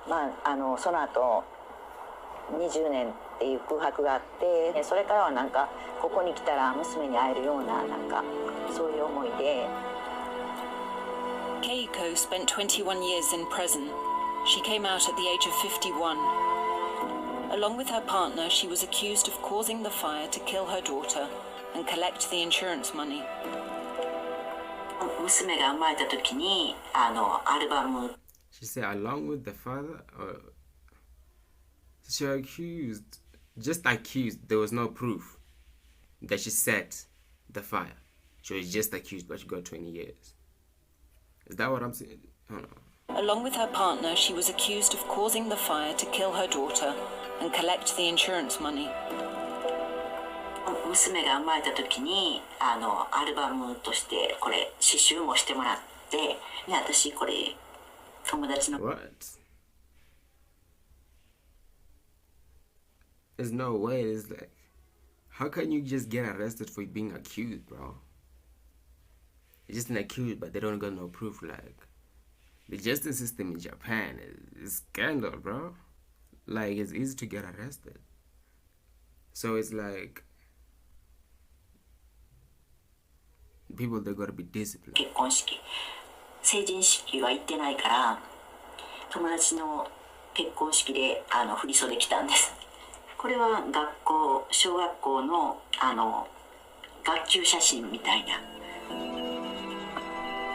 その後20年っていう空白があって、それからはなんかここに来たら娘に会えるようななんかそういう思いで。Keiko spent 21 years in prison. She came out at the age of 51. Along with her partner, she was accused of causing the fire to kill her daughter and collect the insurance money. 娘が生まれた時にアルバム。She said along with the father, she accused, just accused. There was no proof that she set the fire. She was just accused, but she got 20 years. Is that what I'm saying? Hold on. Along with her partner, she was accused of causing the fire to kill her daughter and collect the insurance money. 娘が生まれた時にアルバムとしてこれ刺繍もしてもらって、で私これ友達の What? There's no way. It's like, how can you just get arrested for being accused, bro? You're just an accused, but they don't got no proof. Like, the justice system in Japan is scandal, bro. Like, it's easy to get arrested. So it's like, people, they gotta be disciplined. 結婚式、成人式は行ってないから友達の結婚式で振袖着たんです。これは学校、小学校の学級写真みたいな。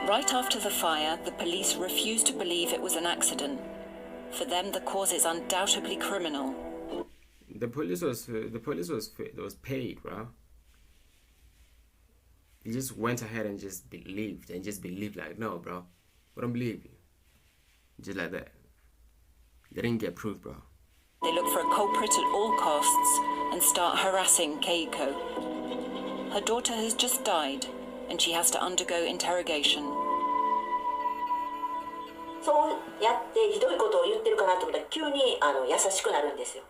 Right after the fire, the police refused to believe it was an accident. For them, the cause is undoubtedly criminal. The police was paid, bro. He just went ahead and just believed like, no, bro, we don't believe you. Just like that. They didn't get proof, bro. They look for a culprit at all costs and start harassing Keiko. Her daughter has just died and she has to undergo interrogation. そうやってひどいことを言ってるかなと思ったら急に優しくなるんですよ。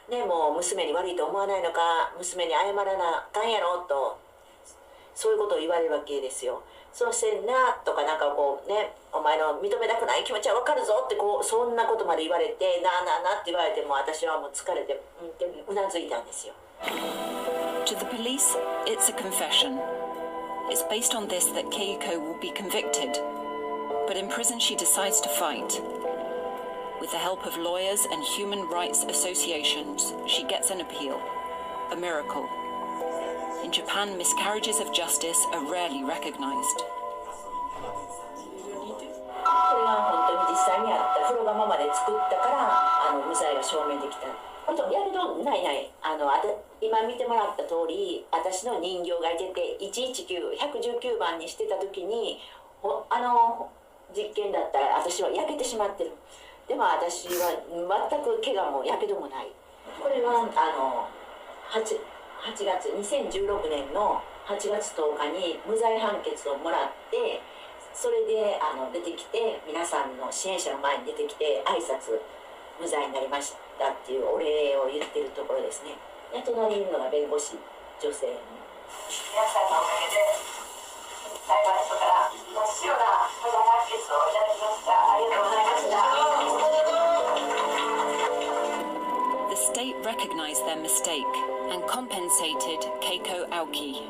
ね、もう娘に悪いと思わないのか、娘に謝らなあかんやろと、そういうことを言われるわけですよ。そしてなとかなんかこうね、お前の認めたくない気持ちはわかるぞってこうそんなことまで言われて、なあなあなって言われても私はもう疲れてうなずいたんですよ。To the police, it's a confession. It's based on this that Keiko will be convicted. But in prison she decides to fight. With the help of lawyers and human rights associations, she gets an appeal. A miracle. In Japan, miscarriages of justice are rarely recognized. これが本当に実際にあった風呂がママで作ったから無罪が証明できた。やるとない今見てもらった通り私の人形がいてて119番にしてた時に実験だったら私は焼けてしまってる。でも私は全く怪我もやけどもない。これは8月2016年の8月10日に無罪判決をもらってそれで出てきて皆さんの支援者の前に出てきて挨拶無罪になりましたっていうお礼を言ってるところですね。で隣にいるのが弁護士女性に皆さんのおかげで裁判所から真っ白な無罪判決をいただきました。ありがとうございました。 The state recognized their mistake and compensated Keiko Aoki.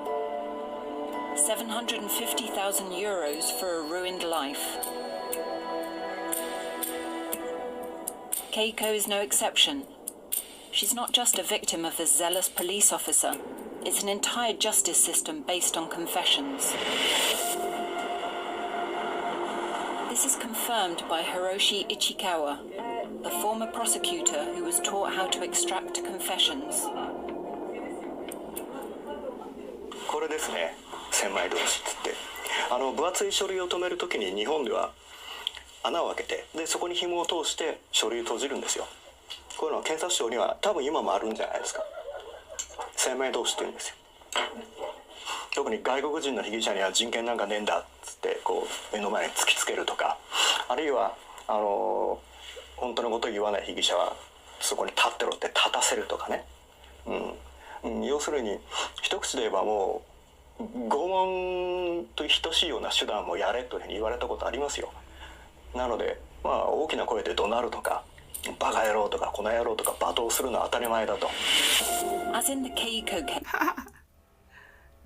750,000 euros for a ruined life. Keiko is no exception. She's not just a victim of a zealous police officer. It's an entire justice system based on confessions. This is confirmed by Hiroshi Ichikawa, a former prosecutor who was taught how to extract confessions. これですね、千枚通しっつって分厚い書類を止めるときに日本では穴を開けてでそこに紐を通して書類を閉じるんですよ。こういうのは検察庁には多分今もあるんじゃないですか。千枚通しって言うんですよ。特に外国人の被疑者には人権なんかねえんだっつってこう目の前に突きつけるとか、あるいは本当のことを言わない被疑者はそこに立ってろって立たせるとかね、要するに一口で言えばもう拷問と等しいような手段もやれというふうに言われたことありますよ。なのでまあ大きな声で怒鳴るとかバカ野郎とかこの野郎とか罵倒するのは当たり前だと。As in the Keiko case.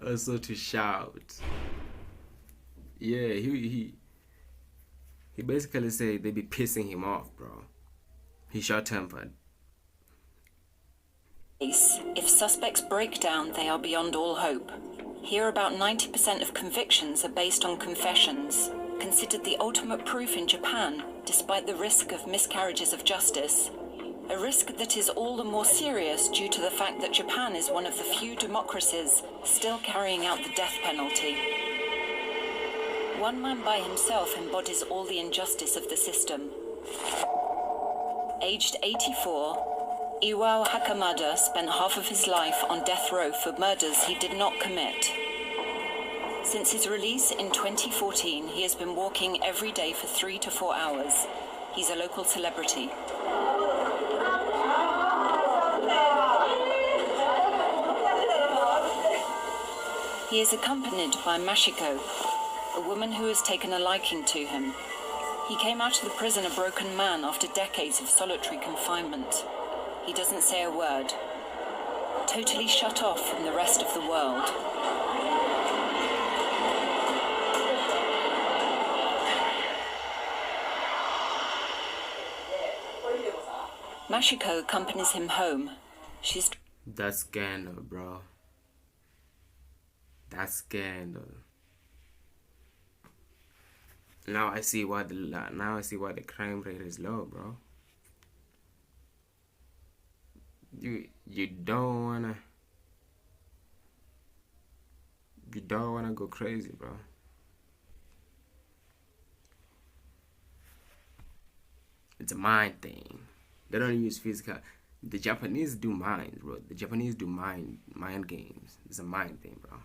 Also to shout. Yeah, he basically said they be pissing him off, bro. He's short-tempered. If suspects break down, they are beyond all hope. Here, about 90% of convictions are based on confessions. Considered the ultimate proof in Japan, despite the risk of miscarriages of justice, a risk that is all the more serious due to the fact that Japan is one of the few democracies still carrying out the death penalty. One man by himself embodies all the injustice of the system. Aged 84, Iwao Hakamada spent half of his life on death row for murders he did not commit. Since his release in 2014, he has been walking every day for 3 to 4 hours. He's a local celebrity. He is accompanied by Mashiko, a woman who has taken a liking to him. He came out of the prison a broken man after decades of solitary confinement. He doesn't say a word, totally shut off from the rest of the world. Mashiko accompanies him home. She's... That's scandal, bro. That's scandal. Now I see why the crime rate is low, bro. You don't wanna go crazy, bro. It's a mind thing. They don't use physical. The Japanese do mind, bro. The Japanese do mind games. It's a mind thing, bro.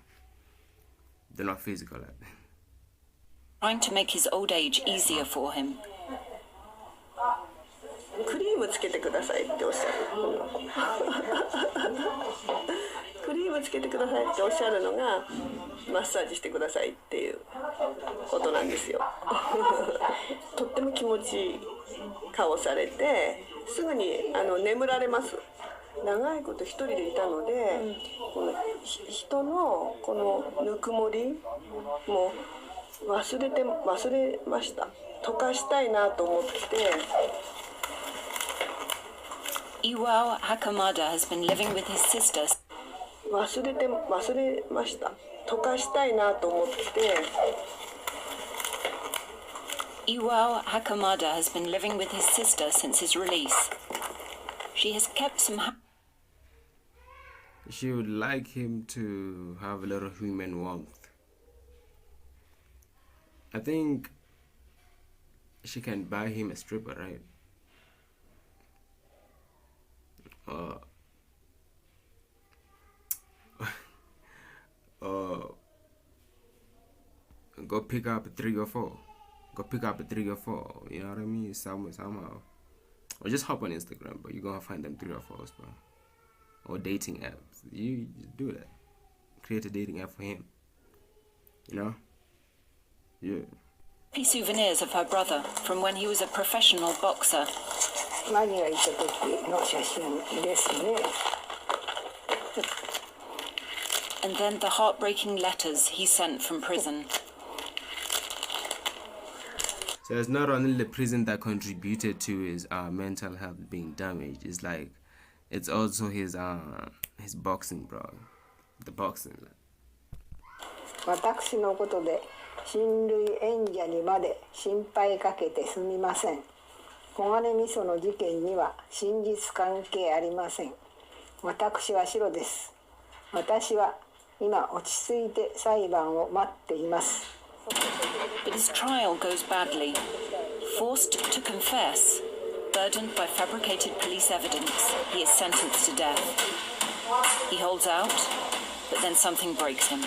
They're not physical. Trying to make his old age easier for him. クリームつけてくださいっておっしゃる。クリームつけてくださいっておっしゃるのがマッサージしてくださいっていうことなんですよ。とっても気持ちいい顔されてすぐに眠られます。長いこと一人でいたので、この人のこのぬくもりも忘れました。溶かしたいなと思って。Iwao Hakamada has been living with his sister. 忘れました。溶かしたいなと思って。Iwao Hakamada has been living with his sister since his release. She has kept some... She would like him to have a little human warmth. I think she can buy him a stripper, right? Go pick up 3 or 4. Go pick up 3 or 4. You know what I mean? Somehow. Or just hop on Instagram, but you're gonna find them 3 or 4s, bro. Or dating apps. You do that. Create a dating app for him. You know? Yeah. Souvenirs of her brother from when he was a professional boxer. マニラ行った時の写真ですね。And then the heartbreaking letters he sent from prison. So it's not only the prison that contributed to his mental health being damaged. It's like, it's also his boxing, bro. The boxing. 私のことで親類縁者にまで心配かけてすみません。黄金味噌の事件には真実関係ありません。私はシロです。私は今落ち着いて裁判を待っています。But his trial goes badly. Forced to confess, burdened by fabricated police evidence, he is sentenced to death. He holds out, but then something breaks him.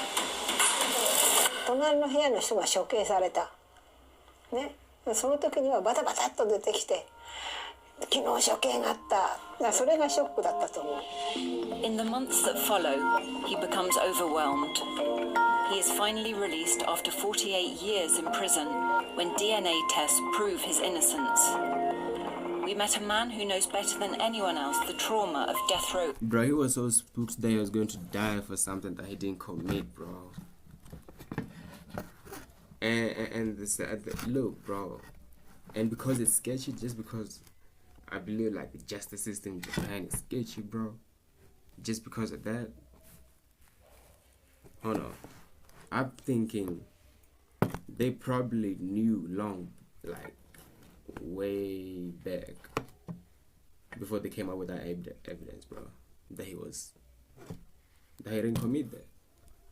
隣の部屋の人が処刑された。ね。その時にはバタバタっと出てきて、昨日処刑があった。それがショックだったと思う。In the months that follow, he becomes overwhelmed. He is finally released after 48 years in prison when DNA tests prove his innocence. We met a man who knows better than anyone else the trauma of death row. Bro, he was so spooked that he was going to die for something that he didn't commit, bro. And look, bro, and because it's sketchy, just because I believe like the justice system in Japan is sketchy, bro, just because of that, hold on, I'm thinking they probably knew long, like way back, before they came out with that evidence, bro, that he didn't commit that.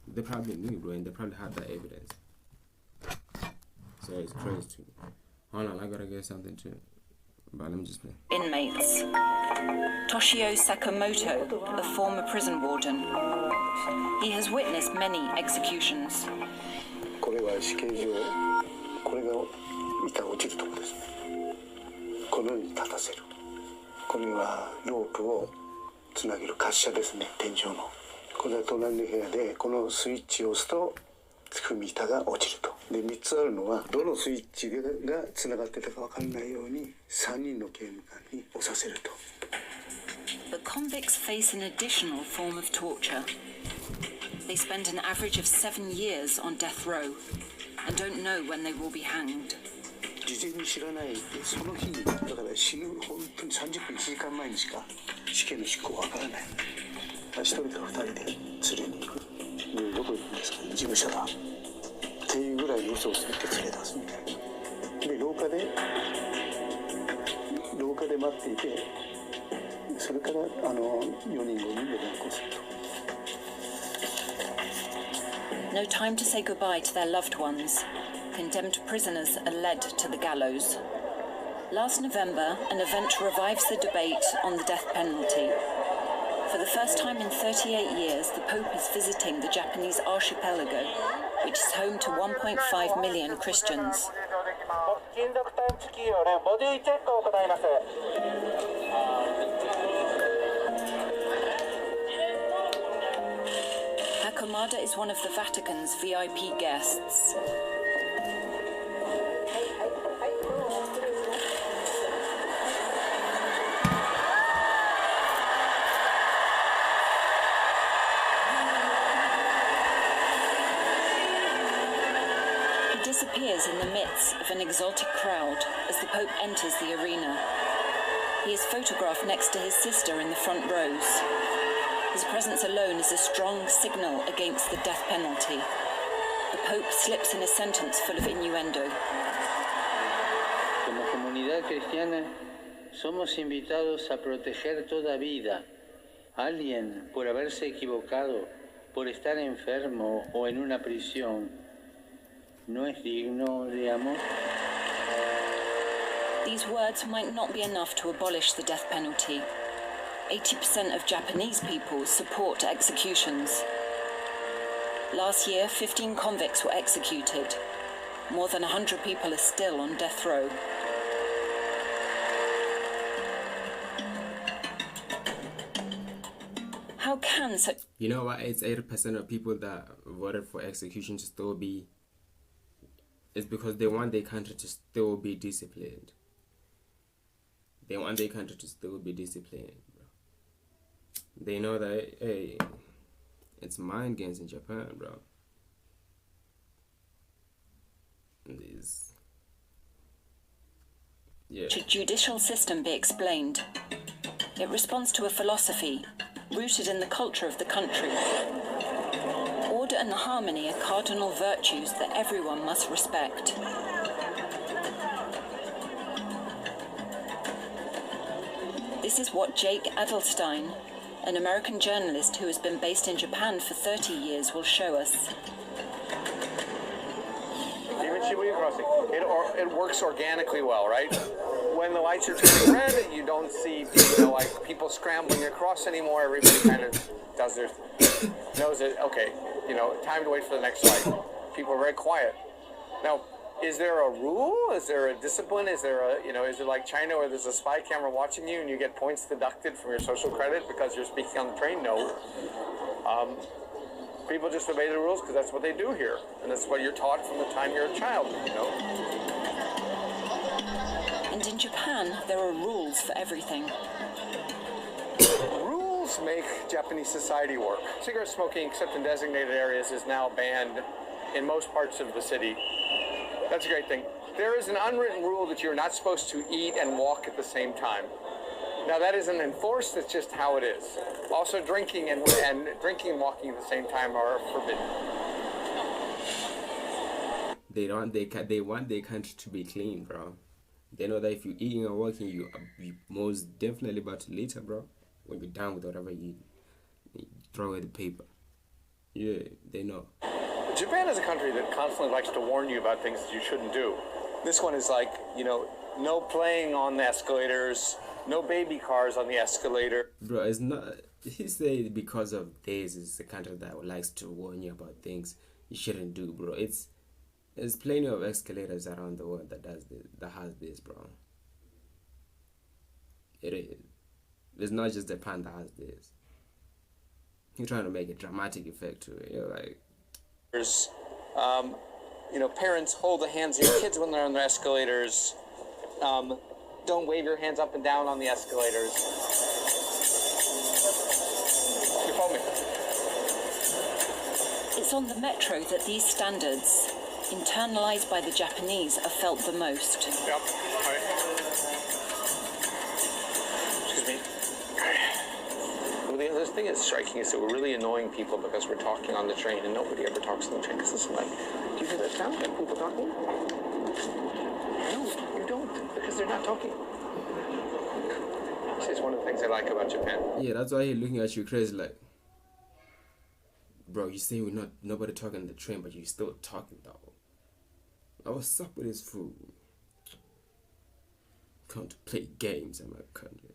They probably knew, bro, and they probably had that evidence. So it's crazy too. Hold on, I gotta get something too. But let me just play. Inmates. Toshio Sakamoto, a former prison warden. He has witnessed many executions. これは死刑場、これが板が落ちるところですね。このように立たせる。これはロープをつなげる滑車ですね、天井の。これは隣の部屋でこのスイッチを押すと踏み板が落ちると。で3つあるのはどのスイッチがつながってたか分からないように3人の刑務官に押させると。But convicts face an additional form of torture. They spend an average of 7 years on death row and don't know when they will be hanged. 事前に知らないでその日にだから死ぬ本当に30分1時間前にしか死刑の執行わからない。1人か2人で連れに行く。でどこ行くんですかね、事務所だっていうぐらいの嘘をついて連れ出すみたいな。で廊下で待っていて、それから4人5人で連行すると。No time to say goodbye to their loved ones. Condemned prisoners are led to the gallows. Last November, an event revives the debate on the death penalty. For the first time in 38 years, the Pope is visiting the Japanese archipelago, which is home to 1.5 million Christians. Hakamada is one of the Vatican's VIP guests. He disappears in the midst of an exotic crowd as the Pope enters the arena. He is photographed next to his sister in the front rows. His presence alone is a strong signal against the death penalty. The Pope slips in a sentence full of innuendo. Como comunidad cristiana, somos invitados a proteger toda vida. Alguien, por haberse equivocado, por estar enfermo o en una prisión, ¿no es digno de amor? These words might not be enough to abolish the death penalty. 80% of Japanese people support executions. Last year, 15 convicts were executed. More than 100 people are still on death row. How can such... You know what? It's 80% of people that voted for execution to still be... It's because they want their country to still be disciplined. They want their country to still be disciplined. They know that, hey, it's mind games in Japan, bro. Should judicial system be explained? It responds to a philosophy rooted in the culture of the country. Order and harmony are cardinal virtues that everyone must respect. This is what Jake Adelstein, an American journalist who has been based in Japan for 30 years, will show us. Even Shibuya Crossing, it works organically well, right? When the lights are turning red, you don't see like people scrambling across anymore. Everybody kind of does their knows that okay, time to wait for the next light. People are very quiet. Now, is there a rule? Is there a discipline? Is there a is it like China where there's a spy camera watching you and you get points deducted from your social credit because you're speaking on the train? No. People just obey the rules because that's what they do here, and that's what you're taught from the time you're a child. And in Japan, there are rules for everything. Rules make Japanese society work. Cigarette smoking, except in designated areas, is now banned in most parts of the city. That's a great thing. There is an unwritten rule that you're not supposed to eat and walk at the same time. Now that isn't enforced, it's just how it is. Also drinking and walking at the same time are forbidden. They want their country to be clean, bro. They know that if you're eating and working, you most definitely about to litter, bro. When you're done with whatever you throw away the paper. Yeah, they know. Japan is a country that constantly likes to warn you about things that you shouldn't do. This one is like, you know, no playing on the escalators, no baby cars on the escalator. Bro, it's not. He said because of this, it's a country that likes to warn you about things you shouldn't do, bro. There's plenty of escalators around the world that does this, that has this, bro. It is. It's not just Japan that has this. You're trying to make a dramatic effect to it. You're like, There's, you know, parents hold the hands of your kids when they're on the escalators. Don't wave your hands up and down on the escalators. You follow me? It's on the metro that these standards, internalized by the Japanese, are felt the most. Yep. All right. Excuse me. Well, the other thing that's striking is that we're really annoying people because we're talking on the train and nobody ever talks on the train because it's like, do you hear that sound? Like people talking? No, you don't, because they're not talking. This is one of the things I like about Japan. yeah, that's why he's looking at you crazy like, bro, you say nobody talking on the train, but you still talking though. What's up with this food? Come to play games in my country.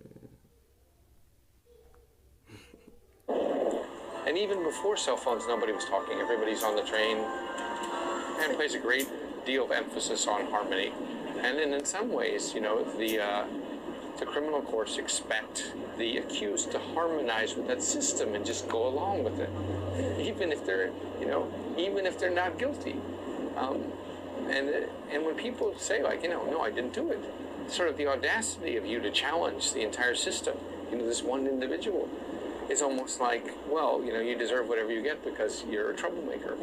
And even before cell phones, nobody was talking. Everybody's on the train. And places a great deal of emphasis on harmony. And in some ways, you know, the criminal courts expect the accused to harmonize with that system and just go along with it, even if they're, you know, even if they're not guilty. And when people say, like, you know, no, I didn't do it, sort of the audacity of you to challenge the entire system, you know, this one individual, is almost like, well, you know, you deserve whatever you get because you're a troublemaker.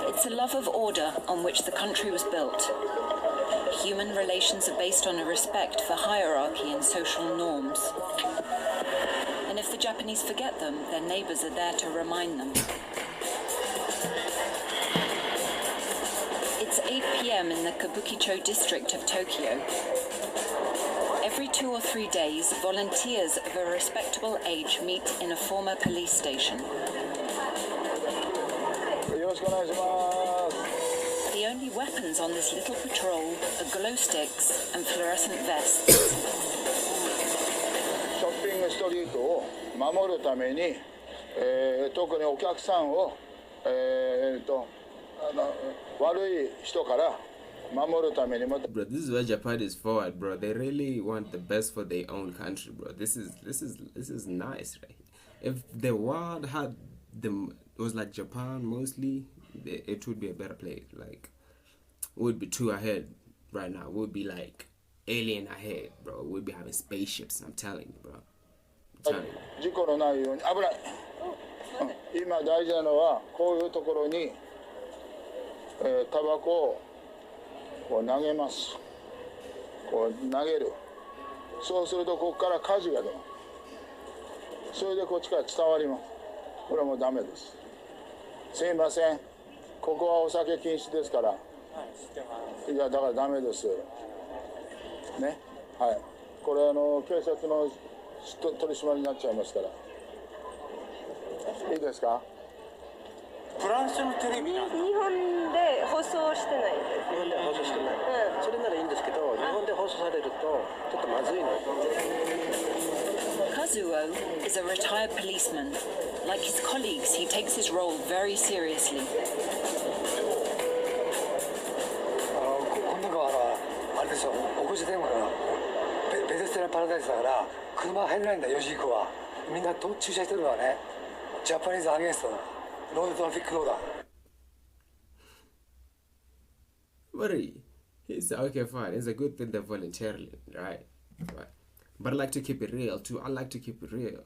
It's a love of order on which the country was built. Human relations are based on a respect for hierarchy and social norms. And if the Japanese forget them, their neighbors are there to remind them. It's 8 p.m. in the Kabukicho district of Tokyo. Every 2 or 3 days, volunteers of a respectable age meet in a former police station. The only weapons on this little patrol are glow sticks and fluorescent vests. ショッピングストリートを守るために、特にお客さんを、悪い人から守るためにも。Bro, this is where Japan is forward, bro. They really want the best for their own country, bro. This is nice, right? If the world had was like Japan mostly, it would be a better place. Like, we would be too ahead right now. We would be like alien ahead, bro. We'd be having spaceships. I'm telling you, bro. I'm telling you. 事故のないように危ない。今大事なのはこういうところに、タバコをこう投げます。こう投げる。そうするとここから火事が出ます。それでこっちから伝わります。これはもうダメです。すいません。ここはお酒禁止ですから。いやだからダメです。ね。はい。これ警察の取り締まりになっちゃいますから。いいですか？フランスのテレビ日本で放送してないです。日本で放送してない。それならいいんですけど、日本で放送されるとちょっとまずいの。Kazuo is a retired policeman. Like his colleagues, he takes his role very seriously. この中はあれですよ、おこじ電話がベゼステラパラダイスだから車入れないんだ4時以降は。みんな駐車してるのはね、ジャパニーズアゲンストだ。ロードトラフィックローだ。What are you? He said, okay, fine. It's a good thing they're voluntarily, right? But I like to keep it real too. I like to keep it real.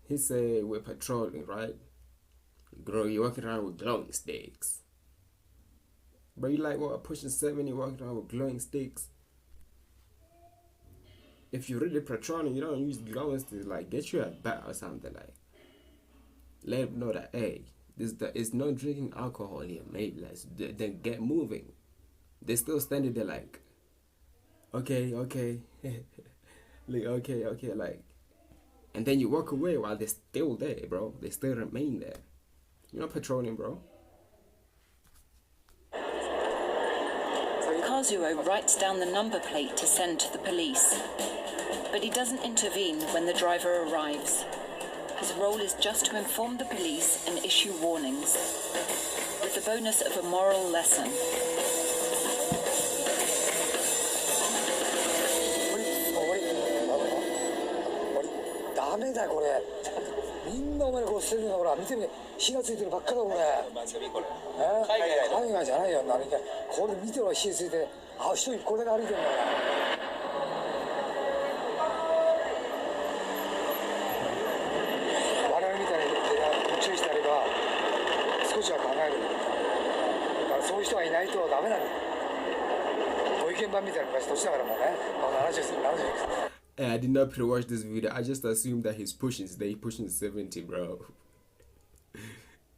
He said we're patrolling, right? You're walking around with glowing sticks. But you like what, pushing 70, walking around with glowing sticks? if you're really patrolling, you don't use glowing sticks, like get you a bat or something, like let them know that, hey, it's no drinking alcohol here, mate. Let's then get moving. They still standing there like, okay, like okay, like, and then you walk away while they're still there, bro. They still remain there. You're not patrolling, bro. Kazuo writes down the number plate to send to the police, but he doesn't intervene when the driver arrives. His role is just to inform the police and issue warnings, with the bonus of a moral lesson. ダメだこれみんなお前こうしてるのほら見てみ火がついてるばっかだこれ海外じゃないよ何かこれ見てろ火ついてあ一人これが歩いてるんだから我々みたいに注意してやれば少しは考えるだからそういう人がいないとダメなんだご意見番みたいな昔年だからもうね70 Hey, I did not pre-watch this video. I just assumed that he's pushing 70, bro.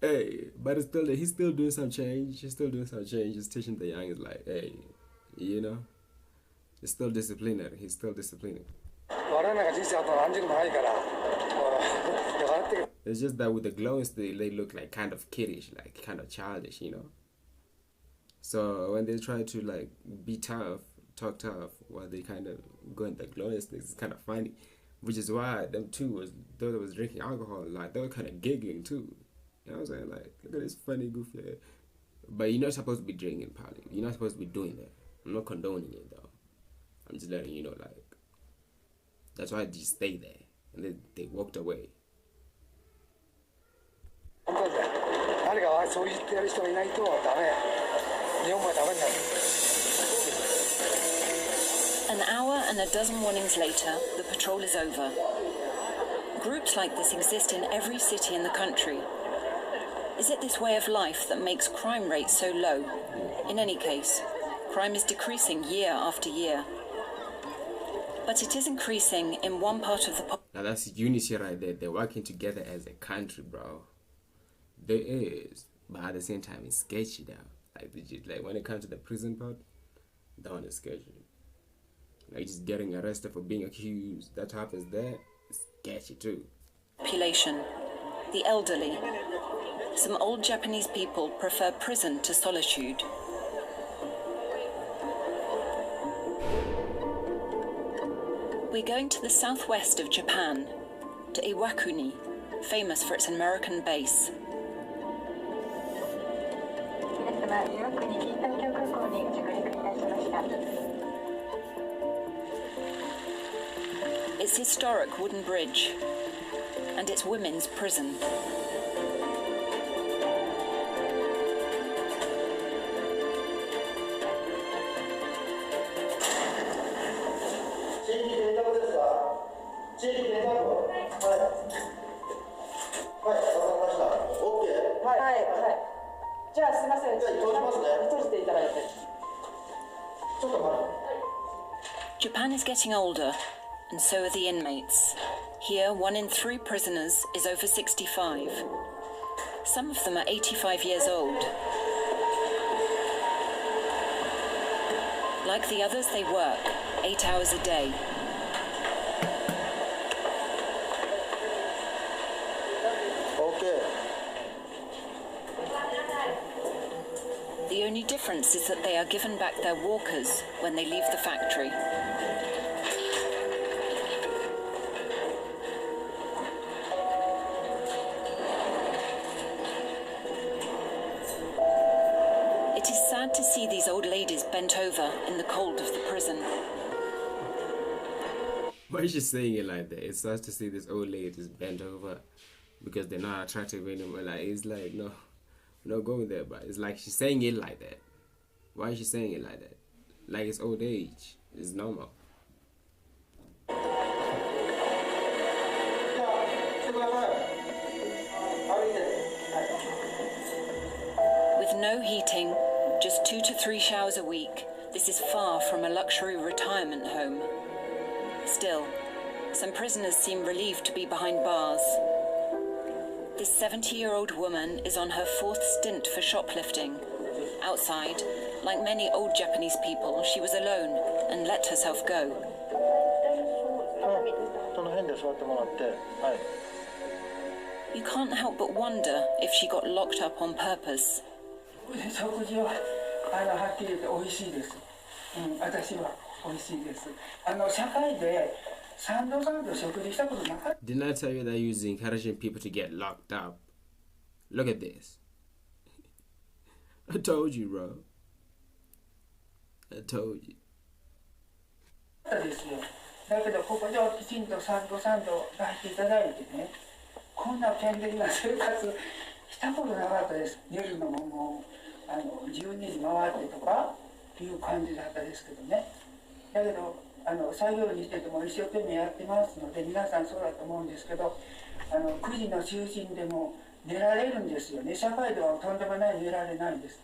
Hey, but it's still he's still doing some change. He's still doing some change. He's teaching the young. Is like, hey, you know, it's still disciplinary. He's still disciplining. It's just that with the glowing stick, they look like kind of kiddish, like kind of childish, you know. So when they try to like be tough, talk tough, while they kind of go in the glowing sticks, it's kind of funny, which is why them two was those that was drinking alcohol, like they were kind of giggling too. You know what I'm saying? Like, look at this funny goofy. But you're not supposed to be drinking in public. You're not supposed to be doing that. I'm not condoning it though. I'm just letting you know, like, that's why I just stay there. And then they walked away. An hour and a dozen warnings later, the patrol is over. Groups like this exist in every city in the country. Is it this way of life that makes crime rates so low? In any case, crime is decreasing year after year. But it is increasing in one part of the population. Now that's unity right there. They're working together as a country, bro. There is. But at the same time, it's sketchy though. Like when it comes to the prison part, that one is sketchy. Like just getting arrested for being accused, that happens there, it's sketchy too. Population, the elderly. Some old Japanese people prefer prison to solitude. We're going to the southwest of Japan, to Iwakuni, famous for its American base. Its historic wooden bridge and its women's prison. Japan is getting older, and so are the inmates. Here, 1 in 3 prisoners is over 65. Some of them are 85 years old. Like the others, they work 8 hours a day. The only difference is that they are given back their walkers when they leave the factory. It is sad to see these old ladies bent over in the cold of the prison. Why is she saying it like that? It's sad to see this old ladies bent over because they're not attractive anymore. Like, it's like, no. Not going there, but it's like she's saying it like that. Why is she saying it like that? Like it's old age. It's normal. With no heating, just 2 to 3 showers a week, this is far from a luxury retirement home. still. Some prisoners seem relieved to be behind bars. This 70-year-old woman is on her 4th stint for shoplifting. Outside, like many old Japanese people, she was alone and let herself go. You can't help but wonder if she got locked up on purpose. Didn't I tell you that he was encouraging people to get locked up? Look at this. I told you, bro. I told you. だけどここできちんとサンド出していただいてね、こんな健全な生活したことなかったです。寝るのももう12時回ってとかいう感じだったですけどね。だけど作業にしてても一生懸命やってますので、皆さんそうだと思うんですけど、9時の就寝でも寝られるんですよね。社会ではとんでもない寝られないです。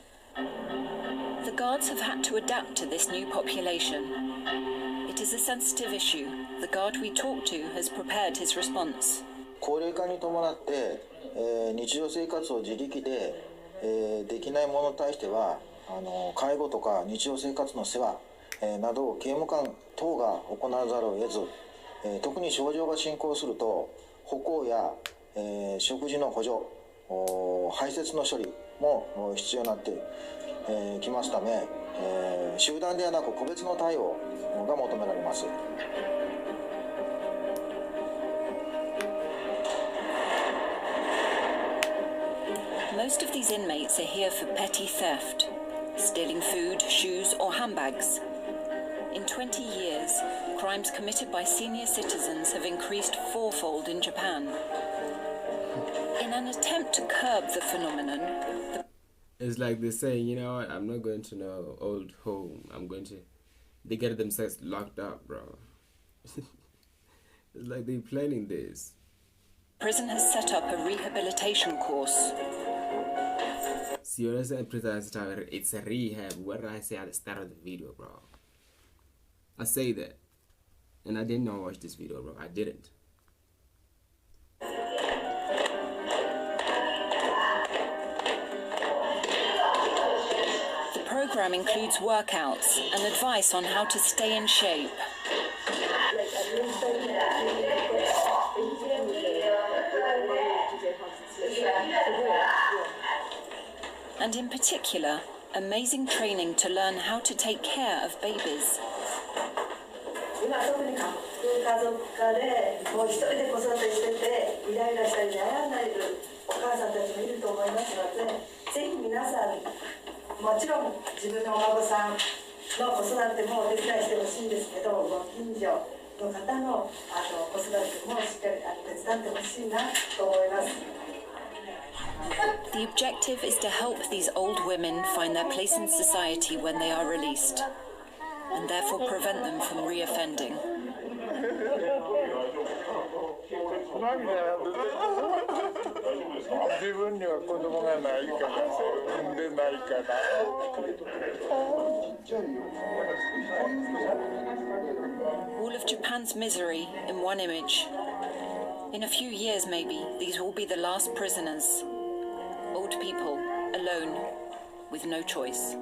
The guards have had to adapt to this new population. It is a sensitive issue. The guard we talked to has prepared his response. 高齢化に伴って、日常生活を自力で、できない者に対しては介護とか日常生活の世話、などを刑務官等が行わざるを得ず、特に症状が進行すると歩行や、食事の補助、排泄の処理も必要になってきますため、集団ではなく個別の対応が求められます。Most of these inmates are here for petty theft, stealing food, shoes, or handbags. In 20 years, crimes committed by senior citizens have increased fourfold in Japan. In an attempt to curb the phenomenon, it's like they're saying, you know what, I'm not going to no old home. They get themselves locked up, bro. It's like they're planning this. Prison has set up a rehabilitation course. See, when I say prison, it's a rehab. What did I say at the start of the video, bro? I say that. And I did not watch this video, bro. I didn't. The program includes workouts and advice on how to stay in shape. And in particular, amazing training to learn how to take care of babies. 今特に家族化でもう一人で子育てしててイライラしたり悩んだりするお母さんたちもいると思いますので、ぜひ皆さんもちろん自分のお孫さんの子育てもお手伝いしてほしいんですけど、ご近所の方の子育てもしっかり手伝ってほしいなと思います。The objective is to help these old women find their place in society when they are released, and therefore prevent them from reoffending. 自分には子供がないから産んでないから。All of Japan's misery in one image. In a few years, maybe, these will be the last prisoners. Old people, alone, with no choice.